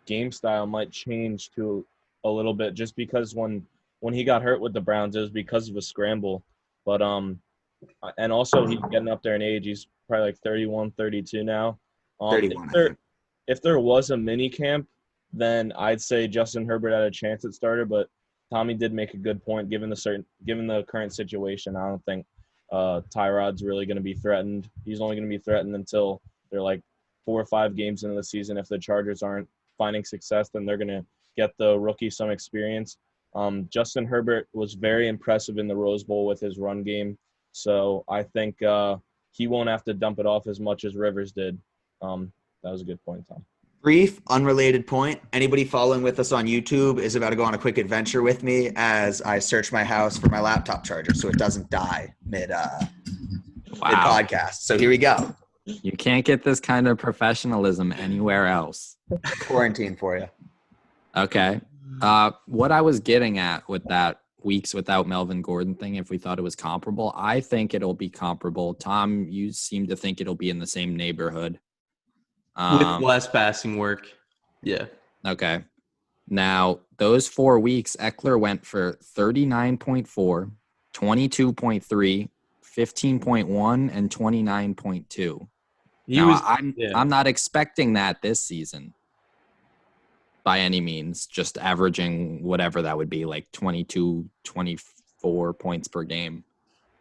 game style might change to a little bit, just because when he got hurt with the Browns, it was because of a scramble. But and also he's getting up there in age. He's probably like 31, 32 now. 31. If there was a mini camp, then I'd say Justin Herbert had a chance at starter. But Tommy did make a good point. Given the current situation, I don't think Tyrod's really going to be threatened. He's only going to be threatened until they're like 4 or 5 games into the season. If the Chargers aren't finding success, then they're going to get the rookie some experience. Justin Herbert was very impressive in the Rose Bowl with his run game. So I think he won't have to dump it off as much as Rivers did. That was a good point, Tom. Brief, unrelated point. Anybody following with us on YouTube is about to go on a quick adventure with me as I search my house for my laptop charger so it doesn't die mid podcast. So here we go. You can't get this kind of professionalism anywhere else. Quarantine for you. Okay. What I was getting at with that weeks without Melvin Gordon thing, if we thought it was comparable, I think it'll be comparable. Tom, you seem to think it'll be in the same neighborhood. With less passing work. Yeah. Okay. Now, those 4 weeks, Eckler went for 39.4, 22.3, 15.1, and 29.2. I'm not expecting that this season by any means, just averaging whatever that would be, like 22, 24 points per game.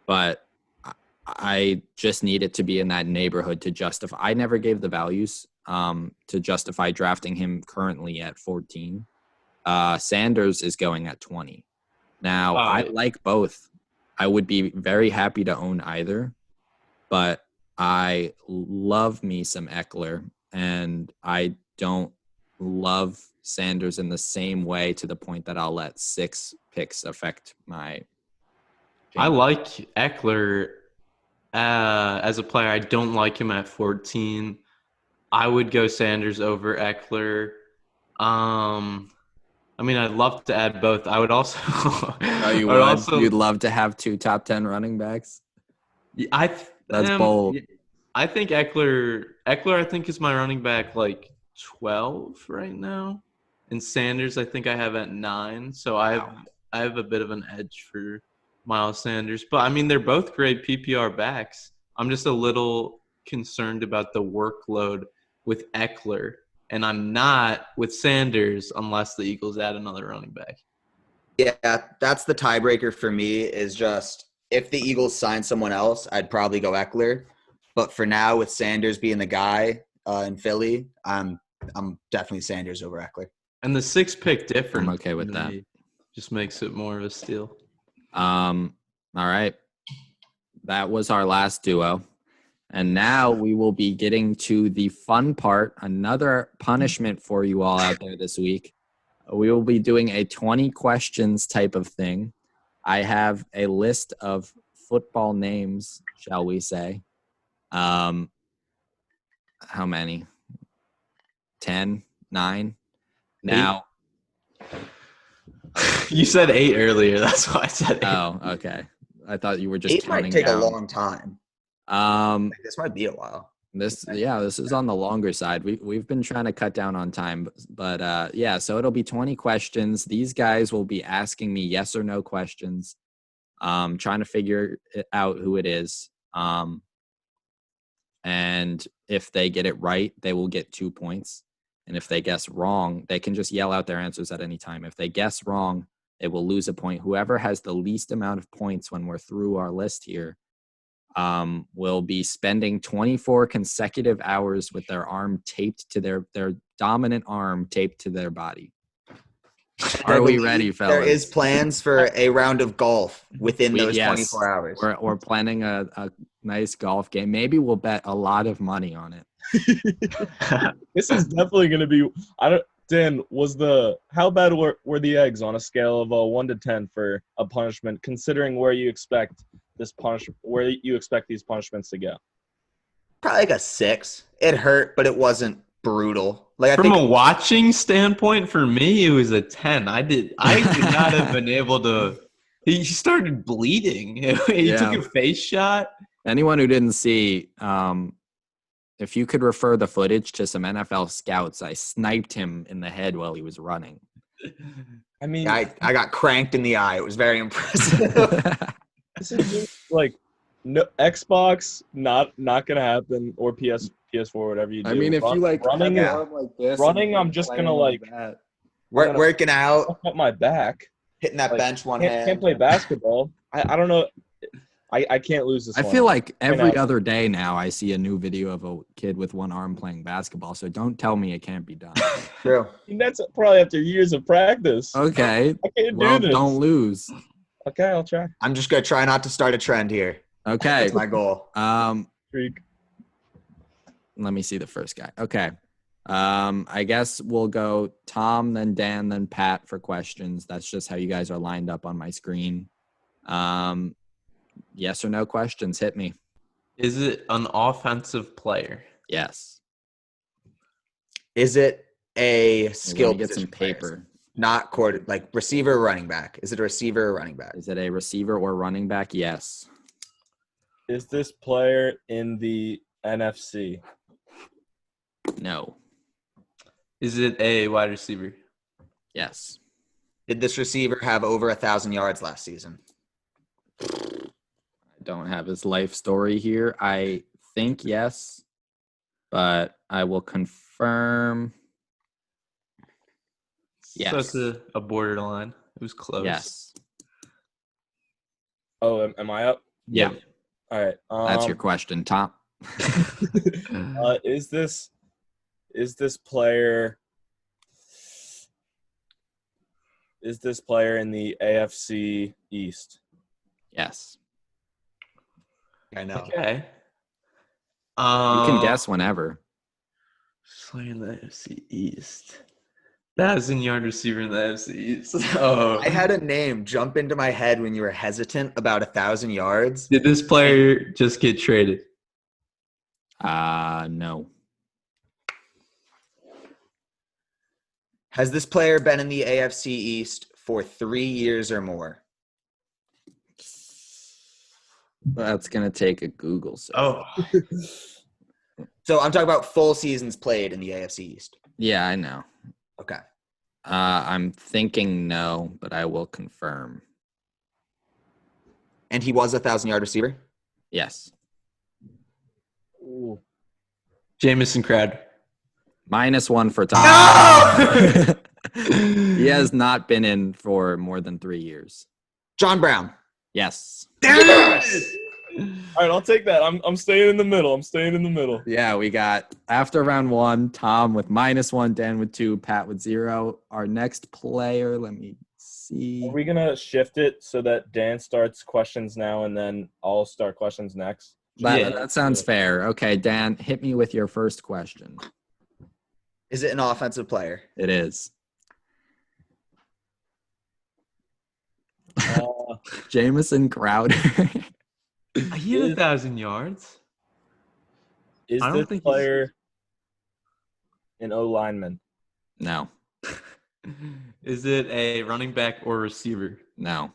But I just need it to be in that neighborhood to justify. I never gave the values to justify drafting him currently at 14. Sanders is going at 20. Now, I like both. I would be very happy to own either, but I love me some Eckler, and I don't love Sanders in the same way, to the point that I'll let 6 picks affect my. I like Eckler as a player. I don't like him at 14. I would go Sanders over Eckler. I mean, I'd love to add both. I would also. You'd love to have 2 top 10 running backs. That's bold. I think Eckler. I think is my running back like 12 right now, and Sanders I think I have at 9. So Wow. I have a bit of an edge for Miles Sanders. But I mean, they're both great PPR backs. I'm just a little concerned about the workload with Eckler, and I'm not with Sanders unless the Eagles add another running back. Yeah, that's the tiebreaker for me is just if the Eagles sign someone else, I'd probably go Eckler. But for now, with Sanders being the guy in Philly, I'm definitely Sanders over Eckler. And the 6 pick difference I'm okay with to that. me just makes it more of a steal. All right. That was our last duo. And now we will be getting to the fun part, another punishment for you all out there this week. We will be doing a 20 questions type of thing. I have a list of football names, shall we say. How many? 10, 9. Now, You said 8 earlier. That's why I said 8. oh, okay. I thought you were just 8 might counting take down. a long time. This might be a while. This is on the longer side. We've been trying to cut down on time, but yeah, so it'll be 20 questions. These guys will be asking me yes or no questions, trying to figure out who it is. And if they get it right, they will get 2 points. And if they guess wrong, they can just yell out their answers at any time. If they guess wrong, they will lose a point. Whoever has the least amount of points when we're through our list here will be spending 24 consecutive hours with their arm taped to their dominant arm taped to their body. Are we ready, fellas? There is plans for a round of golf within those yes. 24 hours. We're planning a nice golf game. Maybe we'll bet a lot of money on it. This is definitely going to be. Dan, how bad were the eggs on a scale of 1 to 10 for a punishment, considering where you expect these punishments to go? Probably like a 6. It hurt, but it wasn't brutal. Like From a watching standpoint, for me, it was a 10. I would not have been able to. He started bleeding. He took a face shot. Anyone who didn't see, if you could refer the footage to some NFL scouts, I sniped him in the head while he was running. I mean, I got cranked in the eye. It was very impressive. this is like no Xbox, not gonna happen, or PS4, whatever you do. I mean, if you like running, have your arm like this, I'm just gonna that. Working out, up my back, hitting that bench one hand. Can't play basketball. I don't know. I can't lose this. I feel like every other day now I see a new video of a kid with one arm playing basketball. So don't tell me it can't be done. True. That's probably after years of practice. Okay. I can't do this. Don't lose. Okay, I'll try. I'm just gonna try not to start a trend here. Okay. That's my goal. Freak. Let me see the first guy. Okay. I guess we'll go Tom, then Dan, then Pat for questions. That's just how you guys are lined up on my screen. Yes or no questions. Hit me. Is it an offensive player? Yes. Is it a skill? Get some paper. Not like receiver or running back. Is it a receiver or running back? Is it a receiver or running back? Yes. Is this player in the NFC? No. Is it a wide receiver? Yes. Did this receiver have over 1,000 yards last season? I don't have his life story here. I think yes, but I will confirm. Yes. So it's a borderline. It was close. Yes. Oh, am I up? Yeah. All right. That's your question, Tom. Is this player in the AFC East? Yes. I know. Okay. You can guess whenever. Player in the AFC East. 1,000-yard receiver in the AFC East. Oh. I had a name jump into my head when you were hesitant about 1,000 yards. Did this player just get traded? No. Has this player been in the AFC East for 3 years or more? That's going to take a Google search. Oh. So I'm talking about full seasons played in the AFC East. Yeah, I know. Okay. I'm thinking no, but I will confirm. And he was a 1,000-yard receiver? Yes. Ooh. Jamison Crowder. -1 for Tom. He has not been in for more than 3 years. John Brown. Yes. Yes! All right, I'll take that. I'm staying in the middle. I'm staying in the middle. Yeah, we got after round 1, Tom with -1, Dan with 2, Pat with 0. Our next player, let me see. Are we gonna shift it so that Dan starts questions now and then I'll start questions next? That sounds fair. Okay, Dan, hit me with your first question. Is it an offensive player? It is. Jamison Crowder. He had 1,000 yards. Is I don't this think player an O lineman? No. Is it a running back or receiver? No.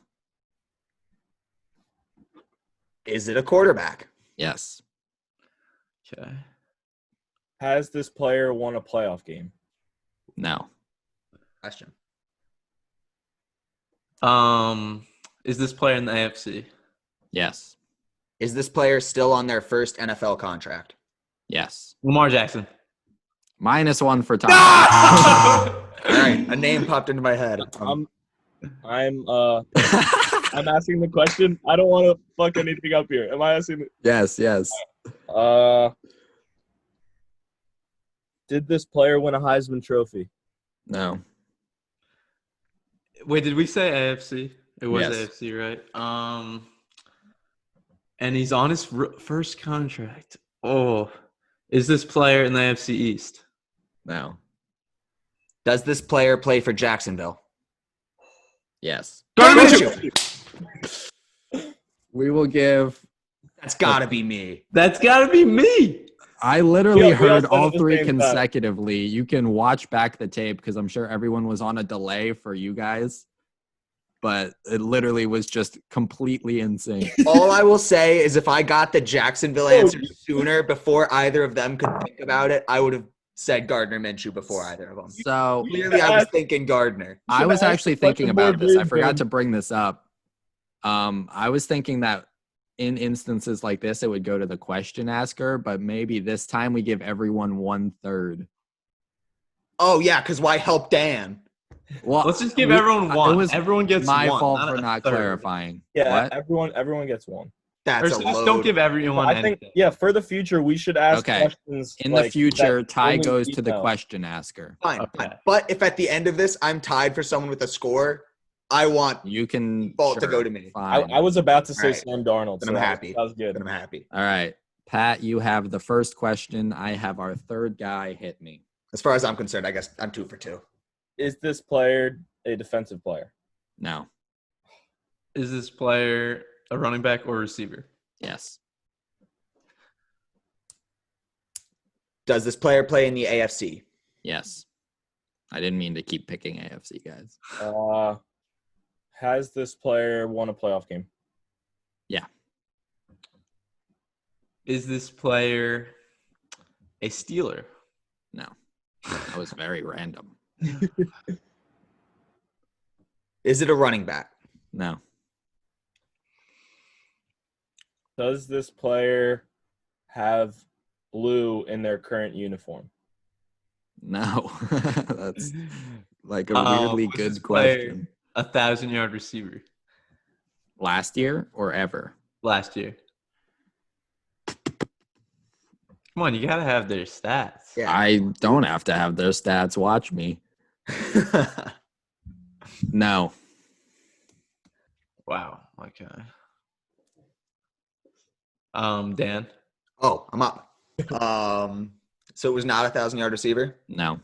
Is it a quarterback? Yes. Okay. Has this player won a playoff game? No. Question. Is this player in the AFC? Yes. Is this player still on their first NFL contract? Yes. Lamar Jackson. -1 for Tom. All right, a name popped into my head. I'm asking the question. I don't want to fuck anything up here. Am I asking? Yes. Did this player win a Heisman Trophy? No. Wait, did we say AFC? It was Yes. AFC, right? And he's on his first contract. Oh, is this player in the AFC East? No. Does this player play for Jacksonville? Yes. Gardner Minshew. We will give. That's got to be me. That's got to be me. I literally We all heard said all at the 3 same time. consecutively. You can watch back the tape because I'm sure everyone was on a delay for you guys. But it literally was just completely insane. All I will say is if I got the Jacksonville answer sooner before either of them could think about it, I would have said Gardner Minshew before either of them. So Clearly, I was thinking Gardner. I was actually thinking about this. I forgot to to. bring this up. I was thinking that in instances like this, it would go to the question asker, but maybe this time we give everyone 1/3. Oh, yeah, because why help Dan? Well, Let's just give everyone It one. was Everyone gets my one. fault for a not third. clarifying. Yeah, What? everyone gets one. That's Or a just load. don't give everyone I think anything. for the future we should ask Okay. questions In the future, that tie only goes to the email. question asker. Fine, Okay. fine. But if at the end of this I'm tied for someone with a score, I want You can Default to go to me. Fine. I was about to say Alright. Sam Darnold. Then so I'm that happy. was good. then I'm happy. All right. Pat, you have the first question. I have our third guy hit me. As far as I'm concerned, I guess I'm 2 for 2. Is this player a defensive player? No. Is this player a running back or receiver? Yes. Does this player play in the AFC? Yes. I didn't mean to keep picking AFC guys. Has this player won a playoff game? Yeah. Is this player a Steeler? No. That was very random. Is it a running back? No. Does this player have blue in their current uniform? No. That's like a weirdly Was this good player question. a 1,000-yard receiver Last year or ever? last year? Come on, you gotta have their stats. Yeah. I don't have to have their stats. Watch me. No. Wow. Okay. Dan. Oh, I'm up. So it was not a 1,000-yard receiver. No.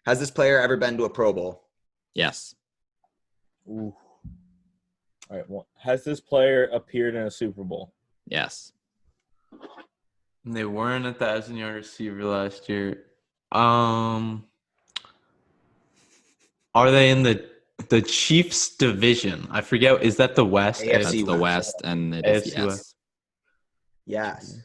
Has this player ever been to a Pro Bowl? Yes. Ooh. All right. Well, has this player appeared in a Super Bowl? Yes. And they weren't a 1,000-yard receiver last year. Are they in the Chiefs division? I forget. Is that the West? AFC That's the West, and it is AFC yes. West. Yes.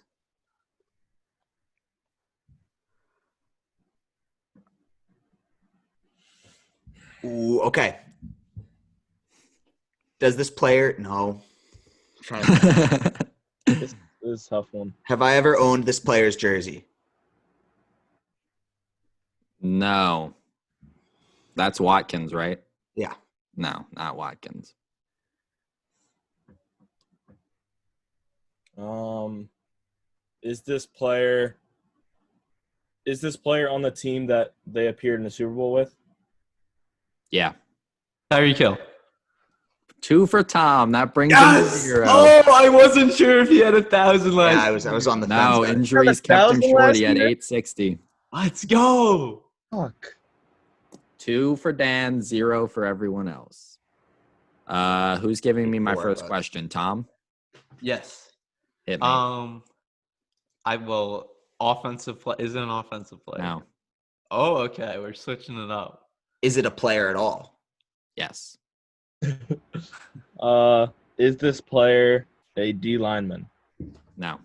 Ooh, okay. Does this player? No. I'm trying to think. This is a tough one. Have I ever owned this player's jersey? No. That's Watkins, right? Yeah. No, not Watkins. Is this player on the team that they appeared in the Super Bowl with? Yeah. Tyreek Hill. 2 for Tom. That brings him to 0. Oh, I wasn't sure if he had 1,000 last. Yeah, I was on the No, fence. injuries Had kept him 1,000 short. last He had year? 860. Let's go. Fuck. 2 for Dan, 0 for everyone else. Who's giving me my 4 first bucks. question? Tom? Yes. Hit me. Offensive play. Is it an offensive play? No. Oh, okay. We're switching it up. Is it a player at all? Yes. Is this player a D lineman? No.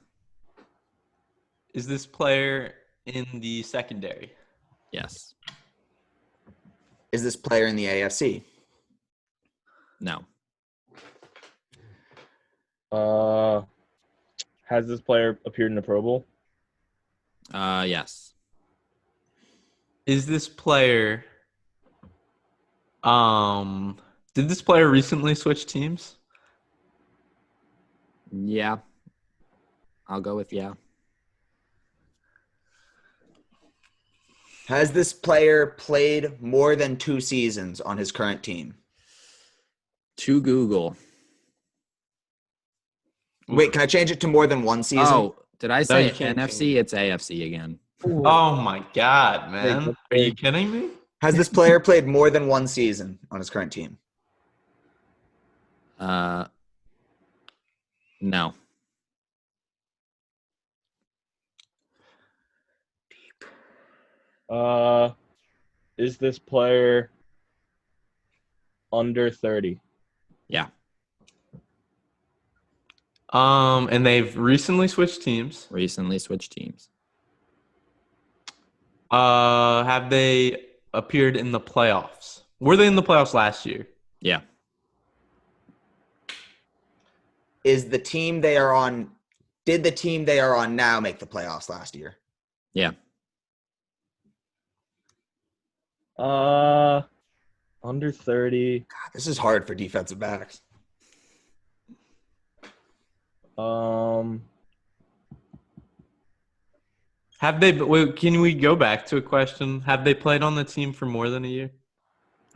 Is this player in the secondary? Yes. Is this player in the AFC? No. Has this player appeared in the Pro Bowl? Yes. Is this player did this player recently switch teams? Yeah. I'll go with yeah. Has this player played more than 2 seasons on his current team? To Google. Wait, can I change it to more than 1 season? Oh, did I say you can't NFC? It's AFC again. Oh my god, man. that's Are you big. kidding me? Has this player played more than 1 season on his current team? No. Is this player under 30? Yeah. And they've recently switched teams. Recently switched teams. Have they appeared in the playoffs? Were they in the playoffs last year? Yeah. Is the team they are on did the team they are on now make the playoffs last year? Yeah. Under 30. God, this is hard for defensive backs. Have they? Wait, can we go back to a question? Have they played on the team for more than a year?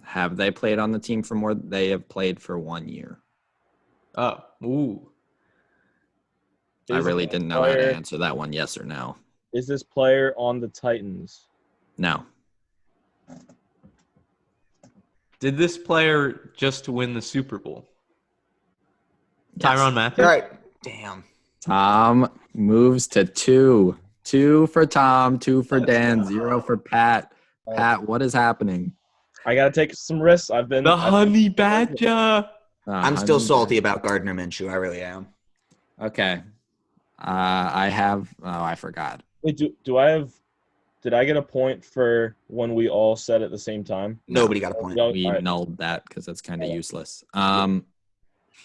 Have they played on the team for more? They have played for 1 year. Oh, ooh. I Is really this didn't know how to player- answer that one, yes or no. Is this player on the Titans? No. Did this player just win the Super Bowl? Yes. Tyrann Matthew? All right. Damn. Tom moves to 2. 2 for Tom, 2 for Dan, 0 for Pat. Pat, what is happening? I gotta take some risks. The Honey Badger. I'm still salty about Gardner Minshew. I really am. Okay. I have. Oh, I forgot. Wait, did I get a point for when we all said at the same time? Nobody got a point. No, We all right. nulled that because that's kind of useless. Oh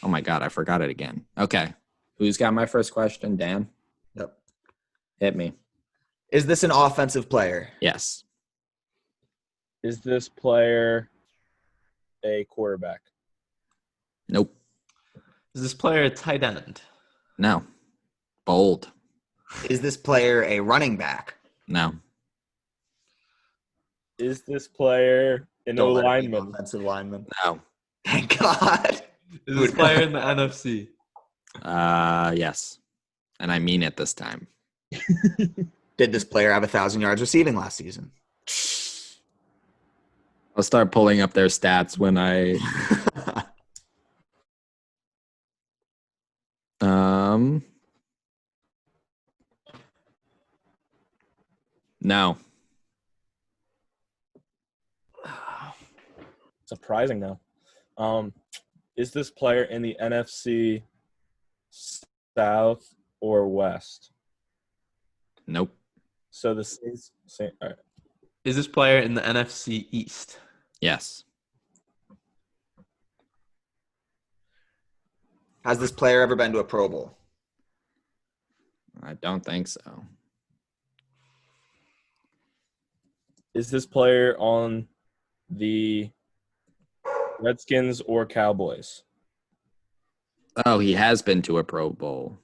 my god, I forgot it again. Okay. Who's got my first question? Dan? Yep. Hit me. Is this an offensive player? Yes. Is this player a quarterback? Nope. Is this player a tight end? No. Bold. Is this player a running back? No. Is this player an O Don't let it be an lineman? offensive lineman. No. Thank God. Is this player in the NFC? Yes. And I mean it this time. Did this player have 1,000 yards receiving last season? I'll start pulling up their stats when I no. Surprising now. Is this player in the NFC South or West? Nope. So the same. All right. Is this player in the NFC East? Yes. Has this player ever been to a Pro Bowl? I don't think so. Is this player on the Redskins or Cowboys? Oh, he has been to a Pro Bowl.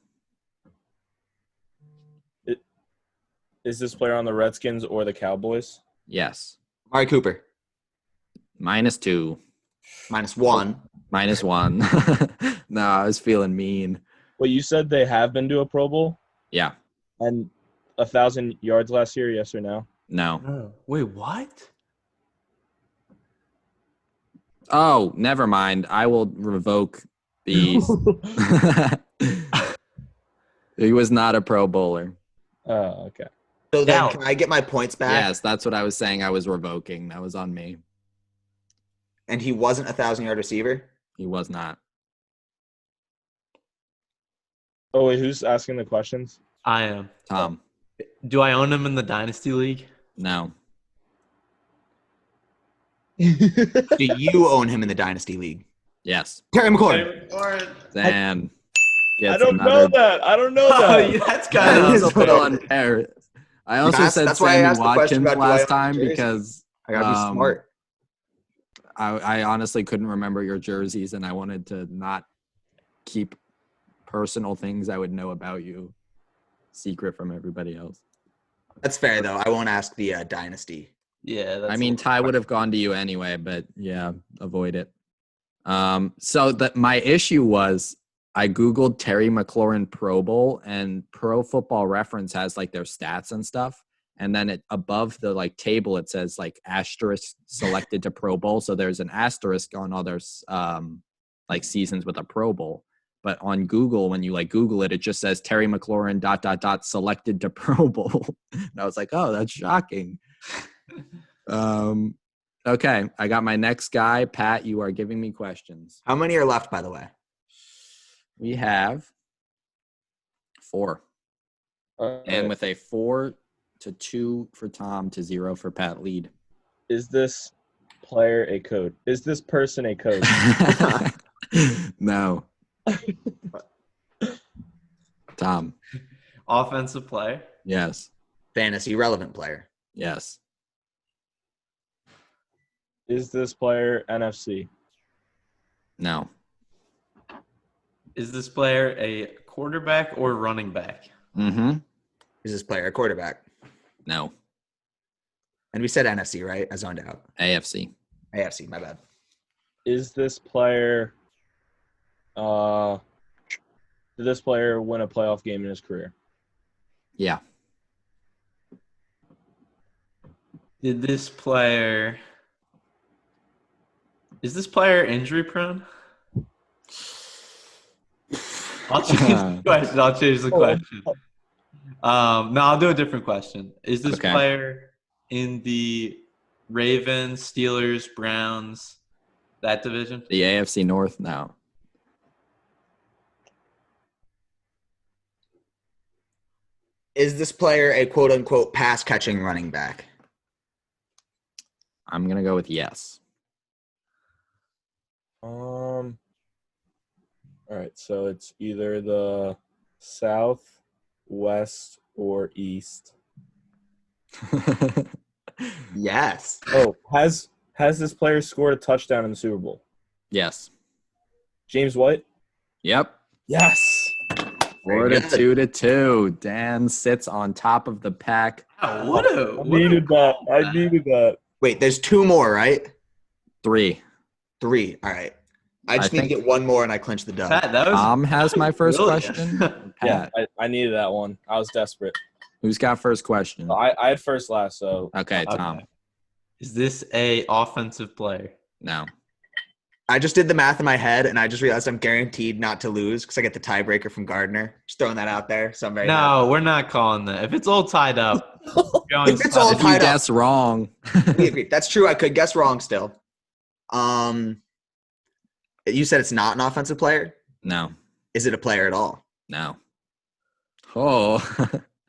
Is this player on the Redskins or the Cowboys? Yes. Amari Cooper. -2. -1. -1. No, I was feeling mean. Well, you said they have been to a Pro Bowl Yeah. and 1,000 yards last year, yes or no? No. Oh, wait, what? Oh, never mind. I will revoke these. He was not a Pro Bowler. Oh, okay. So then, Now- can I get my points back? Yes, that's what I was saying. I was revoking. That was on me. And he wasn't a 1,000-yard receiver? He was not. Oh, wait, who's asking the questions? I am. Tom. Do I own him in the Dynasty League? No. Do you own him in the Dynasty League? Yes. Terry McLaurin. Dan. I don't know that. I don't know Oh, that. yeah, that's That kind is of a little unfair. I also That's- said that's why I Sammy asked the question Watkins about do I last own time jerseys. because I gotta be smart. I honestly couldn't remember your jerseys and I wanted to not keep personal things I would know about you secret from everybody else. That's fair, though. I won't ask the Dynasty. Yeah, that's I mean, Ty would have gone to you anyway, but yeah, avoid it. So that my issue was I Googled Terry McLaurin Pro Bowl and Pro Football Reference has like their stats and stuff. And then it above the like table, it says like asterisk selected to Pro Bowl. So there's an asterisk on other like seasons with a Pro Bowl. But on Google, when you like Google it, it just says Terry McLaurin ... selected to Pro Bowl. And I was like, oh, that's shocking. Okay, I got my next guy. Pat, you are giving me questions. How many are left, by the way? We have 4. And with a 4-2 for Tom to 0 for Pat lead. Is this player a coach? Is this person a coach? No. Tom. offensive play. Yes. Fantasy relevant player. Yes. Is this player NFC? No. Is this player a quarterback or running back? Mm-hmm. Is this player a quarterback? No. And we said NFC, right? I zoned out. AFC. AFC, my bad. Is this player did this player win a playoff game in his career? Yeah. Is this player injury prone? I'll change the question. No, I'll do a different question. Is this Okay. player in the Ravens, Steelers, Browns, that division? The AFC North? No. Is this player a quote unquote pass catching running back? I'm going to go with yes. All right, so it's either the South, West, or East. Yes. Oh, has this player scored a touchdown in the Super Bowl? Yes. James White? Yep. Yes. 4-2. Dan sits on top of the pack. Oh, I needed that. Wait, there's 2 more, right? 3. 3. All right. I just I need to think- get one more and I clinch the dub. Pat, that was Tom has my first brilliant. question. Yeah, Pat, I needed that one. I was desperate. who's got first question? I had first last, so Okay, Tom. Okay. Is this a offensive player? No. I just did the math in my head and I just realized I'm guaranteed not to lose because I get the tiebreaker from Gardner. Just throwing that out there. So I'm very happy. No, we're not calling that. If it's all tied up, going If it's all If you tied up. guess wrong. We agree. That's true. I could guess wrong still. You said it's not an offensive player? No. Is it a player at all? No. Oh.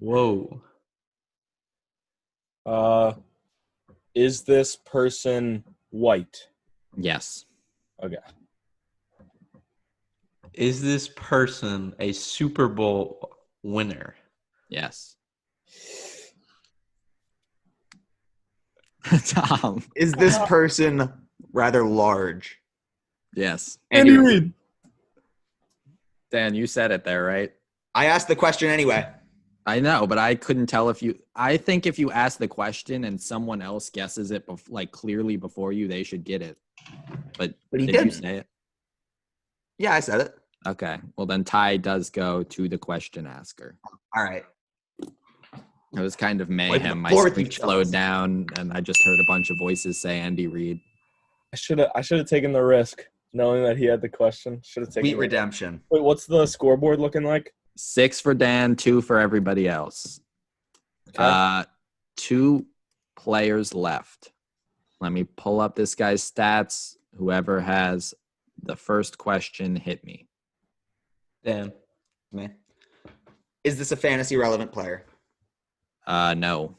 Whoa. is this person white? Yes. Okay. Is this person a Super Bowl winner? Yes. Tom. Is this person rather large? Yes. Andy Reid. Dan, you said it there, right? I asked the question anyway. I know, but I couldn't tell if you. I think if you ask the question and someone else guesses it, like clearly before you, they should get it. But But he did you didn't. say it? Yeah, I said it. Okay. Well, then Ty does go to the question asker. All right. It was kind of mayhem. My fourth screen you slowed chose. down, and I just heard a bunch of voices say Andy Reid. I should have taken the risk, knowing that he had the question. Should have taken. Sweet the risk. redemption. Wait, what's the scoreboard looking like? 6 for Dan, 2 for everybody else. Okay. 2 players left. Let me pull up this guy's stats. Whoever has the first question, hit me. Dan. Man. Is this a fantasy relevant player? No.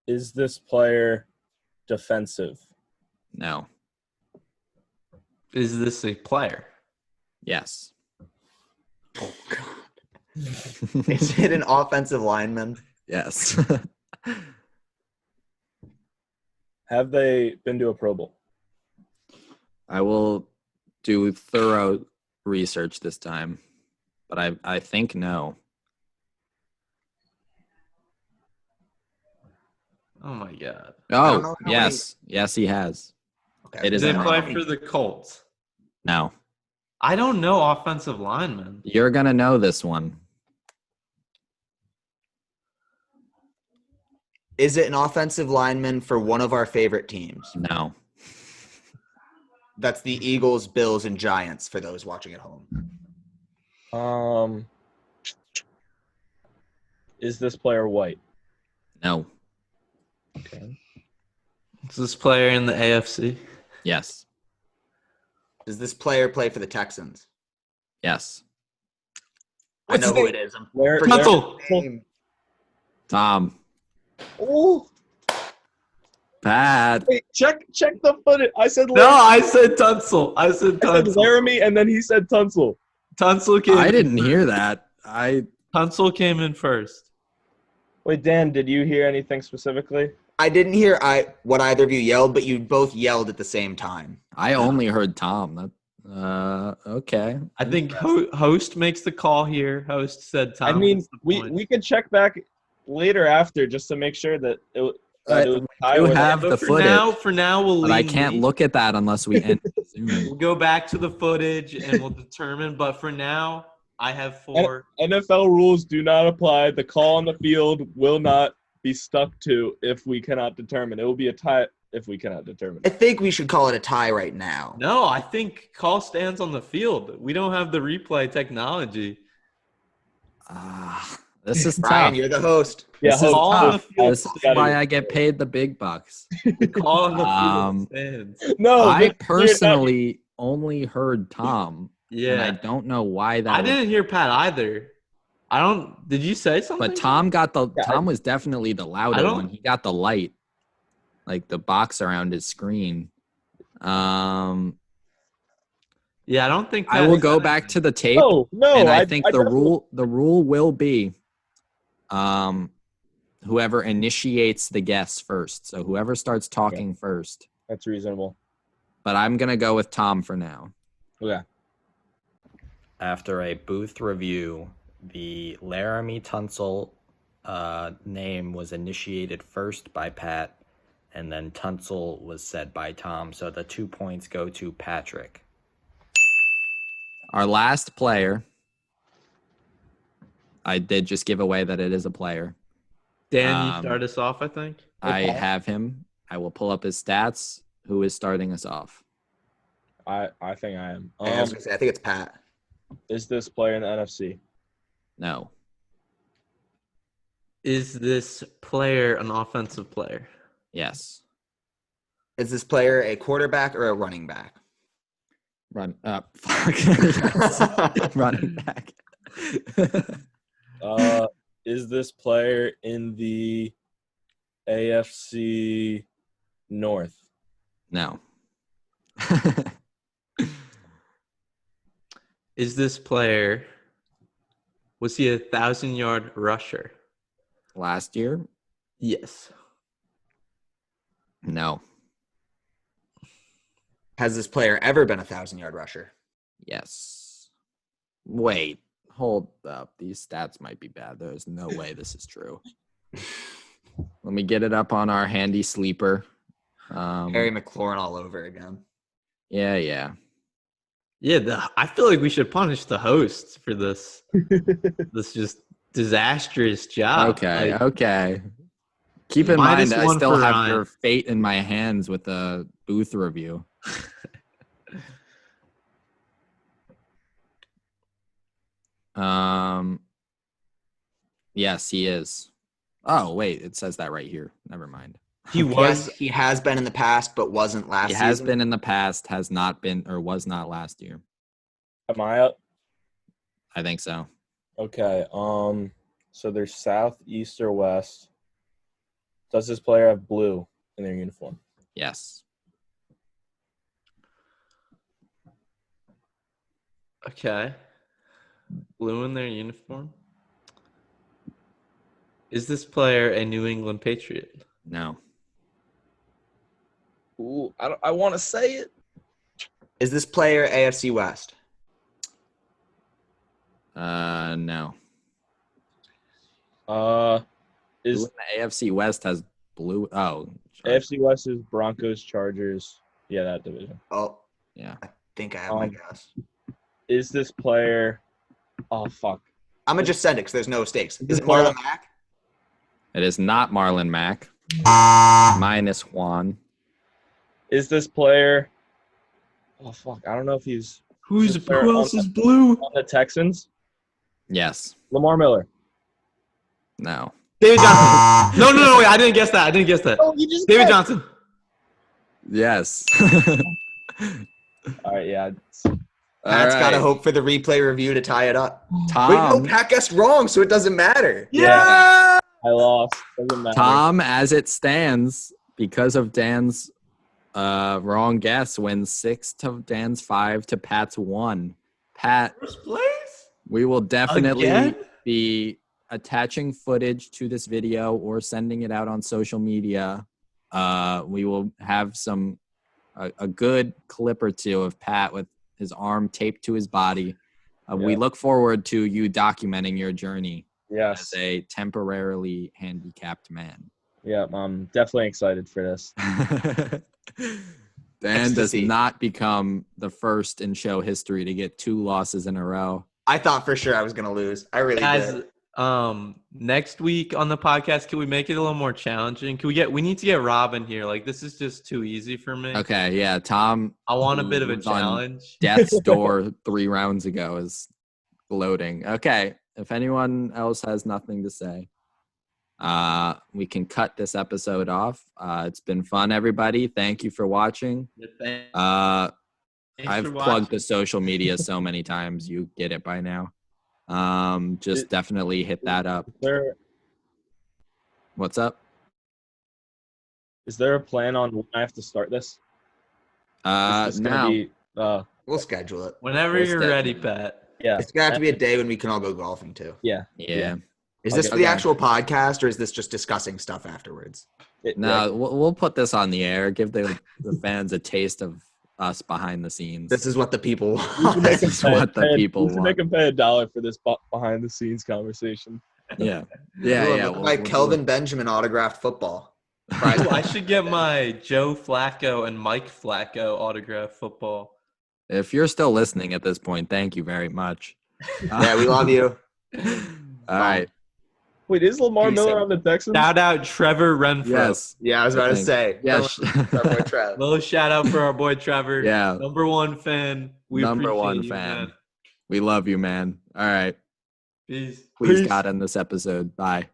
Is this player defensive? No. Is this a player? Yes. Oh, God. Is it an offensive lineman? Yes. Have they been to a Pro Bowl? I will do thorough research this time, but I think no. Oh my God. don't know Oh, how yes. Yes, he has. Okay. It is Did an they play offense. for the Colts? No. I don't know offensive linemen. You're going to know this one. Is it an offensive lineman for one of our favorite teams? No. That's the Eagles, Bills, and Giants for those watching at home. Is this player white? No. Okay. Is this player in the AFC? Yes. Does this player play for the Texans? Yes. I know who it is. I'm Where? forgetting Tunsil. his name. Tom. Oh, Pat. wait! Check the footage. I said. No, I said Tunsil. I said I said Tunsil. Laramie, and then he said Tunsil. Tunsil came. I didn't hear that. Tunsil came in first. Wait, Dan, did you hear anything specifically? I didn't hear what either of you yelled, but you both yelled at the same time. I only heard Tom. Okay. I think host makes the call here. Host said Tom. I mean, gets the we point. could check back later after just to make sure that it was We Ty do or have But the for now, we'll but leave. I can't look at that unless we end Zoom. We'll go back to the footage and we'll determine. But for now, I have 4. NFL rules do not apply. The call on the field will not be stuck to if we cannot determine. It will be a tie if we cannot determine. I think we should call it a tie right now. No, I think call stands on the field. We don't have the replay technology. This is Brian, tough. you're the host. Yeah, This is Call on the tough. field. This is why I get paid the big bucks. Call on the field stands. No, I personally only heard Tom, and I Yeah, don't know why that. I was- didn't hear Pat either. I don't. Did you say something? But Tom got the. Yeah, Tom was definitely the louder don't- one. He got the light, like the box around his screen. Yeah, I don't think. I Pat will said go back anything. to the tape, no. and I think the definitely- rule will be, whoever initiates the guess first. So whoever starts talking first. That's reasonable. But I'm gonna go with Tom for now. Okay. After a booth review, the Laramie Tunsil name was initiated first by Pat, and then Tunsil was said by Tom. So the 2 points go to Patrick. Our last player, I did just give away that it is a player. Dan, you start us off. I think. I have him. I will pull up his stats. Who is starting us off? I think I am. I was gonna say, I think it's Pat. Is this player in the NFC? No. Is this player an offensive player? Yes. Is this player a quarterback or a running back? Run up. Yes. Running back. Is this player in the AFC North? No. Is this player, was he a 1,000-yard rusher? Last year? Yes. No. Has this player ever been a 1,000-yard rusher? Yes. Wait. Hold up. These stats might be bad. There's no way this is true. Let me get it up on our handy sleeper. Harry McLaurin all over again. Yeah. Yeah, I feel like we should punish the hosts for this. This just disastrous job. Okay. Like, Okay. Keep in mind, I -1 still for have Ryan. your fate in my hands with the booth review. Yes, he is. Oh, wait, it says that right here. Never mind. He was. Yes, he has been in the past, but wasn't last He season. has been in the past, has not been, or was not last year. Am I up? I think so. Okay. So there's south, east, or west. Does this player have blue in their uniform? Yes. Okay. Blue in their uniform. Is this player a New England Patriot? No. Ooh, I want to say it. Is this player AFC West? No. Uh, Who is in the AFC West has blue? Oh, sorry. AFC West is Broncos, Chargers. Yeah, that division. Oh, Yeah. I think I have my Um, guess. Is this player? Oh fuck. I'm going to just send it because there's no stakes. Is Is it it Marlon Mack? It is not Marlon Mack. Minus Juan. Is this player? Oh fuck. I don't know if he's Who Who else is blue? on the Texans. Yes. Lamar Miller. No. David Johnson. No, wait, I didn't guess that. Oh, you just David Johnson. Yes. All right, yeah. Pat's got to right. hope for the replay review to tie it up. Tom. Wait, no, Pat guessed wrong, so it doesn't matter. Yeah. I lost. Doesn't matter. Tom, as it stands, because of Dan's wrong guess, wins 6 to Dan's 5 to Pat's 1. Pat, First place? we will definitely Again? be attaching footage to this video or sending it out on social media. We will have a good clip or two of Pat with his arm taped to his body. We look forward to you documenting your journey Yes. as a temporarily handicapped man. Yeah, I'm definitely excited for this. Dan does Ecstasy. not become the first in show history to get 2 losses in a row. I thought for sure I was going to lose. I really Guys, did. next week on the podcast, can we make it a little more challenging? We need to get Robin here. Like, this is just too easy for me. Okay, yeah, Tom. I want a bit of a who was on challenge. Death's Door 3 rounds ago is gloating. Okay, if anyone else has nothing to say, we can cut this episode off. It's been fun, everybody. Thank you for watching. Thanks I've for plugged watching. the social media so many times. You get it by now. Just definitely hit that up. What's up? Is there a plan on when I have to start this? Is this gonna No. be, We'll schedule it. Whenever Most you're ready, Pat. yeah. It's going to have to be a day when we can all go golfing, too. Yeah. Yeah. Is this Okay. for the actual podcast, or is this just discussing stuff afterwards? No, we'll put this on the air. Give the fans a taste of us behind the scenes. This is what the people We should want. make This them is what the pay- people we should want. make them pay $1 for this behind the scenes conversation. Yeah. My Kelvin Benjamin autographed football. Prize I should get my Joe Flacco and Mike Flacco autograph football. If you're still listening at this point, thank you very much. Yeah, we love you. All right. Wait, is Lamar Peace Miller out. on the Texans? Shout out Trevor Renfro. Yes. Yeah, I was about to Thanks. say. Yes. Our boy Trev. Little shout out for our boy Trevor. Yeah. Number 1 fan. We Number appreciate 1 you, fan. man. We love you, man. All right. Peace. Please, Peace. God, end this episode. Bye.